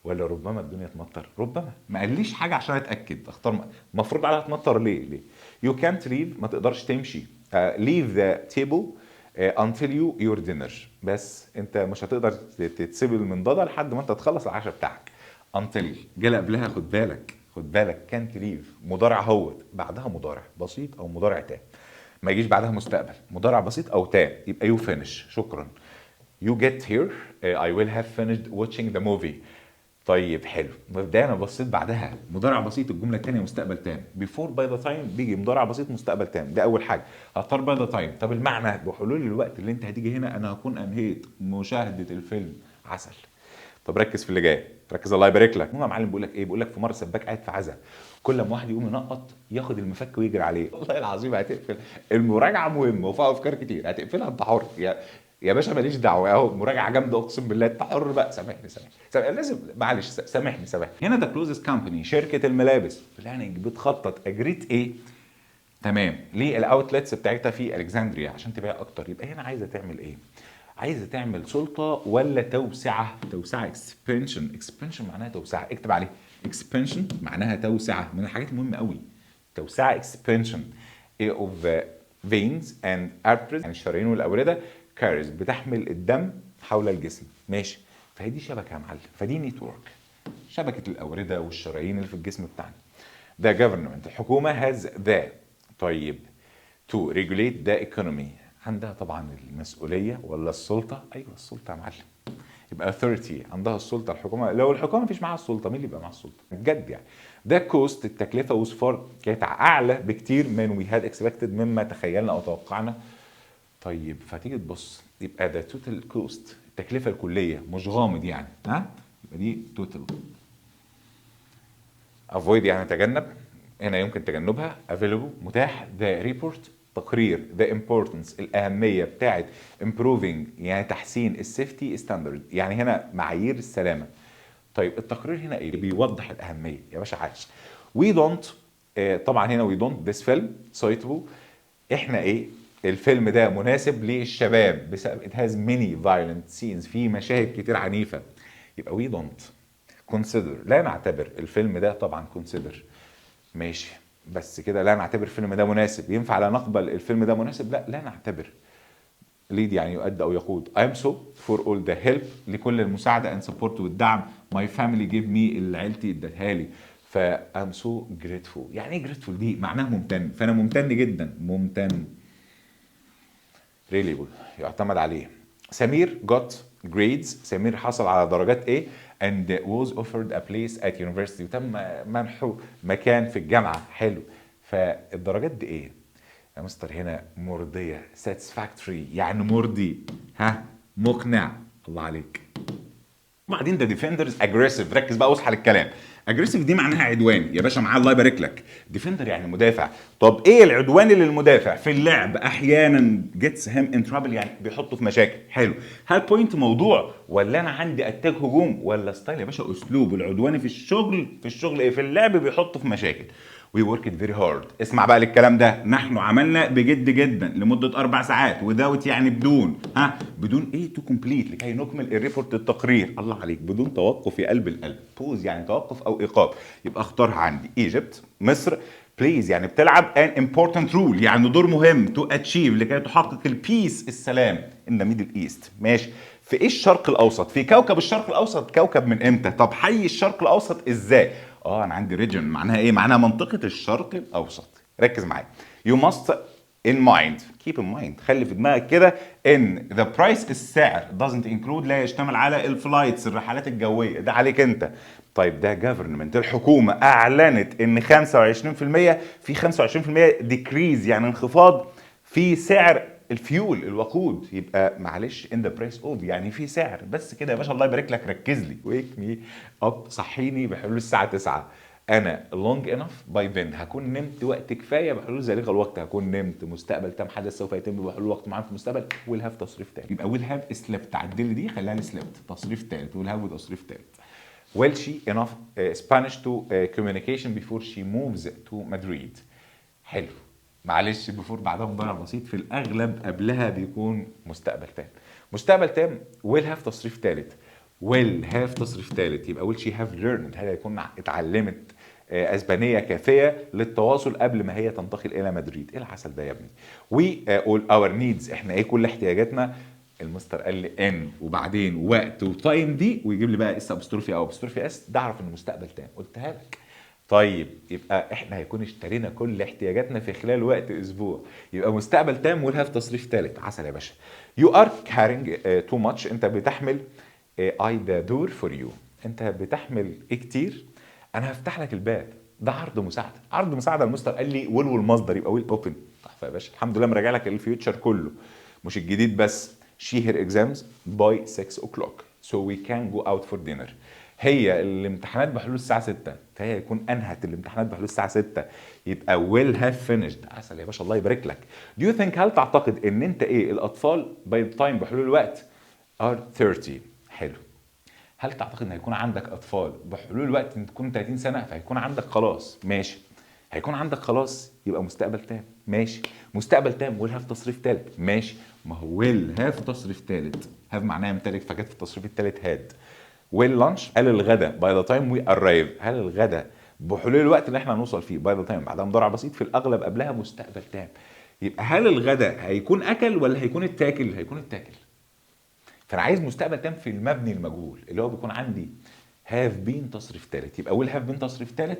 ولا ربما الدنيا تمطر؟ ربما. ما قاليش حاجه عشان اتاكد اختار. المفروض عليها تمطر ليه؟ you can't leave، ما تقدرش تمشي. leave the table until your dinner، بس انت مش هتقدر تسيب المنضده لحد ما انت تخلص العشاء بتاعك. until جه قبلها، خد بالك كانت ليف مضارع اهوت، بعدها مضارع بسيط او مضارع تام. ما يجيش بعدها مستقبل، مضارع بسيط او تام، يبقى يو فينيش. شكرا. يو جيت هير، I will have finished watching the movie. طيب حلو. مبدئيا انا بصيت بعدها مضارع بسيط، الجمله الثانيه مستقبل تام. before by the time بيجي مضارع بسيط مستقبل تام، ده اول حاجه. هختار by the time. طب المعنى بحلول الوقت اللي انت هتيجي هنا انا هكون انهيت مشاهده الفيلم. عسل. طب ركز في اللي جاي، ركز الله يبارك لك. هو يا معلم بيقول لك ايه؟ بيقول لك في مره سباك قاعد في عزا، كل ما واحد يقوم ينقط ياخد المفك ويجري عليه. والله العظيم هتقفل المراجعه مهمه وفيها افكار كتير، هتقفلها انت حر. يا باشا ماليش دعوه، اهو مراجعه جامده اقسم بالله، انت حر بقى. سامحني لازم معلش، سامحني. هنا ده كلوزست كامباني، شركه الملابس بلاننج بتخطط. اجريت ايه؟ تمام. ليه؟ الاوتلتس بتاعتها في الكسندريا عشان تبيع اكتر. يبقى هنا عايزه تعمل ايه؟ عايزه تعمل سلطه ولا توسعه؟ اكسبانشن معناها توسعه، اكتب عليه. اكسبانشن معناها توسعه، من الحاجات المهمه قوي. توسعه اكسبانشن of veins and arteries، يعني الشرايين والاورده. carries بتحمل الدم حول الجسم. ماشي. فهي دي شبكه يا معلم، فدي نيتورك، شبكه الاورده والشرايين اللي في الجسم بتاعنا. The government، الحكومه has the. طيب to regulate the economy، عندها طبعا المسؤوليه ولا السلطه؟ ايوه السلطه يا معلم. يبقى authority، عندها السلطه الحكومه. لو الحكومه مفيش معاها السلطه، مين اللي يبقى معاها السلطه بجد يعني؟ ده كوست، التكلفه was far، كانت اعلى بكتير من we had expected، مما تخيلنا او توقعنا. طيب فتيجي تبص، يبقى ده توتال كوست، التكلفه الكليه، مش غامض يعني. ها يبقى دي توتال. افويد يعني تجنب، هنا يمكن تجنبها. available متاح. ذا ريبورت تقرير. ذا importance الاهميه بتاعت improving يعني تحسين السيفتي ستاندرد، يعني هنا معايير السلامه. طيب التقرير هنا ايه؟ بيوضح الاهميه يا باشا. عايش. we don't طبعا هنا we don't this film suitable. احنا ايه الفيلم ده مناسب للشباب بسبب it has many violent scenes، في مشاهد كتير عنيفة. يبقى we don't consider، لا نعتبر الفيلم ده طبعا consider ماشي بس كده، لا نعتبر الفيلم ده مناسب. ينفع لا نقبل الفيلم ده مناسب؟ لا، لا نعتبر. lead يعني يؤدي او يقود. I'm so for all the help، لكل المساعدة and support والدعم my family give me، اللي عيلتي ادتها لي. ف I'm so grateful. يعني ايه grateful دي؟ معناها ممتن، فانا ممتن جدا، ممتن. reliable يعتمد عليه. سمير got grades، سمير حصل على درجات ايه and was offered a place at university، وتم منحه مكان في الجامعة. حلو. فالدرجات دي ايه يا مستر؟ هنا مرضية satisfactory، يعني مرضي، ها، مقنع. الله عليك. وبعدين ده ديفندرز اجريسيف، ركز بقى واصحى للكلام. اجريسيف دي معناها عدوان يا باشا، معاه الله يبارك لك. ديفندر يعني مدافع. طب ايه العدوان اللي للمدافع في اللعب؟ احيانا جيتس هيم ان ترابل، يعني بيحطه في مشاكل. حلو. هل بوينت موضوع ولا انا عندي اتاك هجوم ولا ستايل يا باشا؟ اسلوب. العدواني في الشغل، في الشغل ايه؟ في اللعب بيحطه في مشاكل. We worked very hard. اسمع بقى للكلام ده. نحن عملنا بجد جدا لمدة 4 ساعات. without يعني بدون، ها، بدون ايه؟ to complete، لكي نكمل الريبورت، التقرير. الله عليك. بدون توقف يا قلب القلب. pause يعني توقف او ايقاف. يبقى اختارها عندي. Egypt مصر. please يعني بتلعب an important role، يعني دور مهم to achieve، لكي تحقق البيس، السلام in the middle east. ماشي. في ايه الشرق الاوسط؟ في كوكب الشرق الاوسط. كوكب من امتى؟ طب حي الشرق الاوسط ازاي؟ انا عندي ريجن، معناها ايه؟ معناها منطقه الشرق الاوسط. ركز معايا. you must in mind keep in mind، خلي في دماغك كده ان the price، السعر doesn't include، لا يشتمل على الفلايتس، الرحلات الجويه. ده عليك انت. طيب ده government، الحكومه اعلنت ان 25%، في 25% decrease يعني انخفاض في سعر الفيول، الوقود. يبقى معلش ان ذا برايس اوف، يعني في سعر. بس كده يا باشا، الله يبارك لك. ركز لي. ويك مي اب، صحيني بحلول الساعه 9. انا لونج انف باي ذن، هكون نمت وقت كفايه بحلول ذلك الوقت. هكون نمت. مستقبل تام، حدث سوف يتم بحلول وقت معين في المستقبل. ويل هاف تصريف تاني. يبقى ويل هاف سليبت، عدل دي خليها لي سليبت، تصريف تالت. ويل هاف وتصريف تالت. Will she enough Spanish to communication before she moves to Madrid. حلو. معلش بفور بعدها مضارع بسيط، في الاغلب قبلها بيكون مستقبل تام. مستقبل تام will have تصريف ثالث. will have تصريف ثالث. يبقى will she have learned، هل هيكون اتعلمت اسبانيه كافيه للتواصل قبل ما هي تنتقل الى مدريد. ايه العسل ده يا ابني؟ we all our needs، احنا ايه كل احتياجاتنا. المستر قال لي ان وبعدين وقت وتايم دي، ويجيب لي بقى اس ابستروفي او ابستروفي اس، ده اعرف انه مستقبل تام. قلتها لك. طيب يبقى احنا هيكون اشترينا كل احتياجاتنا في خلال وقت اسبوع. يبقى مستقبل تام ويل هاف تصريف ثالث. عسل يا باشا. يو ار كارينج تو ماتش، انت بتحمل. اي ذا دور فور يو، انت بتحمل ايه كتير. انا هفتح لك الباب. ده عرض مساعده. عرض مساعده. المستر قال لي ويل والمصدر يبقى ويل اوبن. تحفه يا باشا، الحمد لله مراجع لك الفيوتشر كله مش الجديد بس. she her exams by 6 o'clock so we can go out for dinner. هي الامتحانات بحلول الساعه 6، فهي هيكون انهت الامتحانات بحلول الساعه 6. يبقى will have finished. عسل يا باشا، الله يبارك لك. do you think، هل تعتقد ان انت ايه الاطفال by the time بحلول الوقت are 30. حلو. هل تعتقد ان هيكون عندك اطفال بحلول الوقت ان تكون 30 سنه فهيكون عندك خلاص؟ ماشي. هيكون عندك خلاص يبقى مستقبل تام. ماشي. مستقبل تام ويل هاف تصريف ثالث. ماشي. ما هو ويل هاف تصريف ثالث، هاف معناها يمتلك، فجت في التصريف الثالث هاد. ويل لانش، هل الغدا باي ذا تايم وي ارايف، هل الغدا بحلول الوقت اللي احنا هنوصل فيه باي ذا تايم بعدها مضارع بسيط، في الاغلب قبلها مستقبل تام. يبقى هل الغدا هيكون اكل ولا هيكون اتاكل؟ هيكون اتاكل. فانا عايز مستقبل تام في المبني المجهول اللي هو بيكون عندي هاف بين تصريف ثالث. يبقى ويل هاف بين تصريف ثالث.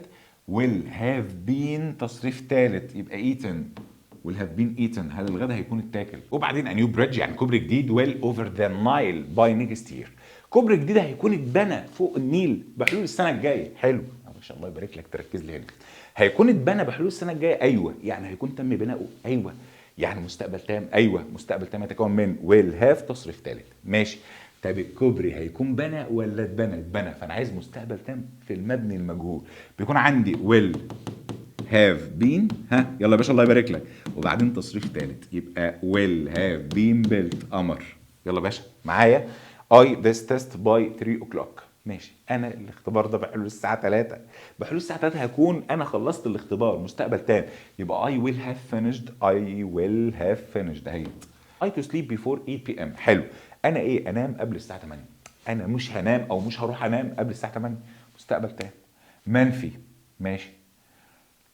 will have been تصريف ثالث. يبقى eaten will have been eaten، هل الغدا هيكون اتاكل. وبعدين a new bridge يعني كوبري جديد well over the Nile by next year. كوبري جديد هيكون اتبنى فوق النيل بحلول السنه الجايه. حلو. ما شاء الله يبارك لك، تركز لي هنا. هيكون اتبنى بحلول السنه الجايه. ايوه. يعني هيكون تم بناؤه. ايوه. يعني مستقبل تام. ايوه. مستقبل تام يتكون من will have تصريف ثالث. ماشي. طب الكوبري هيكون بنى ولا اتبنى؟ اتبنى. فانا عايز مستقبل تام في المبني المجهول. بيكون عندي will have been، ها يلا يا باشا الله يبارك لك، وبعدين تصريف ثالث. يبقى will have been built. امر. يلا يا باشا معايا. I this test by 3 o'clock. ماشي، انا الاختبار ده بحله الساعه 3، بحله الساعه 3 هكون انا خلصت الاختبار مستقبل تام. يبقى I will have finished، I will have finished اهي. I to sleep before 8 p.m. حلو. انا ايه؟ انام قبل الساعه 8. انا مش هنام او مش هروح انام قبل الساعه 8. مستقبل تام. منفي. ماشي.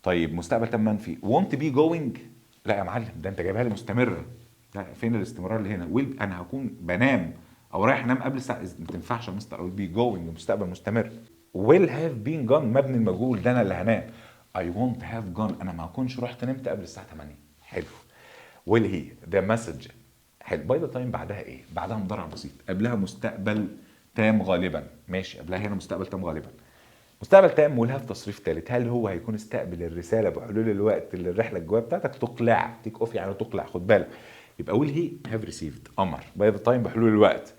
طيب مستقبل تام منفي. won't be going. لا يا معلم، ده انت جايبها لي مستمره. لا، فين الاستمرار اللي هنا؟ will انا هكون بنام او رايح انام قبل الساعه، ما تنفعش يا مستر. will be going مستقبل مستمر. will have been gone مبني المجهول، ده انا اللي هنام. I won't have gone انا ما هكونش رحت نمت قبل الساعه 8. حلو. will he ده مسج. حلو. باي ذا تايم بعدها ايه؟ بعدها مضارع بسيط، قبلها مستقبل تام غالبا. ماشي، قبلها هنا مستقبل تام غالبا. مستقبل تام ولها في تصريف ثالث. هل هو هيكون استقبل الرساله بحلول الوقت اللي الرحله الجويه بتاعتك تقلع؟ تيك اوف يعني تقلع، خد بالك. يبقى will he have received امر باي ذا تايم بحلول الوقت.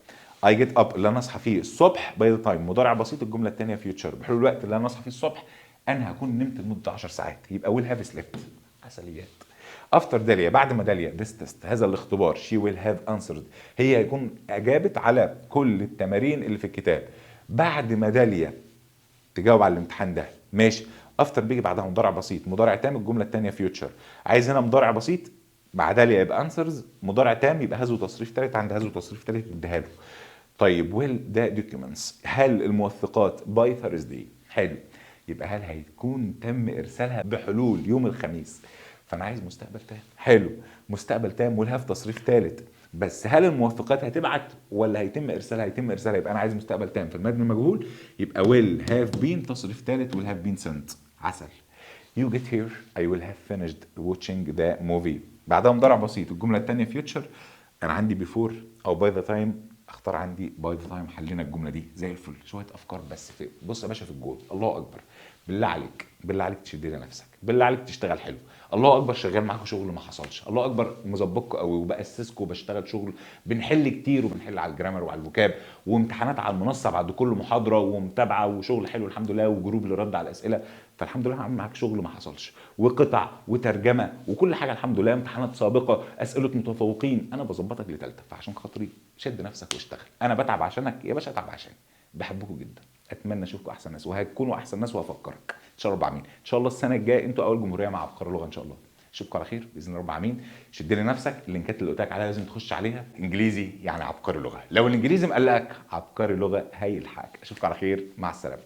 I get up اللي انا اصحى فيه الصبح باي ذا تايم مضارع بسيط. الجمله الثانيه فيوتشر بحلول الوقت اللي انا اصحى فيه الصبح. انا هكون نمت لمده 10 ساعات. يبقى will have slept. عسليات. افتر داليا بعد ما داليا this test هذا الاختبار she will have answered هي هيكون اجابت على كل التمارين اللي في الكتاب. بعد ما داليا تجاوب على الامتحان ده. ماشي. افتر بيجي بعدها مضارع بسيط مضارع تام. الجمله الثانيه فيوتشر. عايز هنا مضارع بسيط بعدها يبقى انسرز. مضارع تام يبقى هاز وتصريف ثالث. عند هاز وتصريف ثالث اديها له. طيب ويل ده دوكيومنتس. هل الموثقات باي ثيرزداي؟ حلو. يبقى هل هيكون تم ارسالها بحلول يوم الخميس؟ فانا عايز مستقبل تام. حلو. مستقبل تام ولها في تصريف ثالث. بس هل الموثقات هتبعت ولا هيتم ارسالها؟ هيتم ارسالها. يبقى انا عايز مستقبل تام في المبني المجهول. يبقى will have been تصريف ثالث will have been sent. عسل. You get here I will have finished watching the movie. بعدها مضارع بسيط. الجمله الثانيه فيوتشر. انا عندي before او by the time. اختار عندي باي ذا تايم. حلينا الجمله دي زي الفل. شويه افكار بس. في بص يا باشا في الجول. الله اكبر. بالله عليك، بالله عليك تشد نفسك، بالله عليك تشتغل حلو. الله اكبر شغال معاكم شغل ما حصلش. الله اكبر مظبطكم قوي وباسسكم وبشتغل شغل. بنحل كتير وبنحل على الجرامر وعلى الفوكاب وامتحانات على المنصه بعد كل محاضره ومتابعه وشغل حلو الحمد لله وجروب اللي رد على الاسئله. فالحمد لله عامل معاك شغل ما حصلش وقطع وترجمه وكل حاجه الحمد لله. امتحانات سابقه، اسئله متفوقين. انا بظبطك لثالثه. فعشان خاطري شد نفسك واشتغل. انا بتعب عشانك يا باشا. اتعب عشاني. بحبكم جدا. اتمنى اشوفكم احسن ناس وهتكونوا احسن ناس وهفكرك ان شاء الله رب العالمين. ان شاء الله السنه الجايه انتوا اول جمهوريه مع عبقري اللغه ان شاء الله. اشوفكم على خير باذن الله رب العالمين. شد لي نفسك. اللينكات اللي قلت لك عليها لازم تخش عليها. انجليزي يعني عبقري اللغه. لو الانجليزي مقلقك عبقري اللغه هيلحقك. اشوفكم على خير. مع السلامه.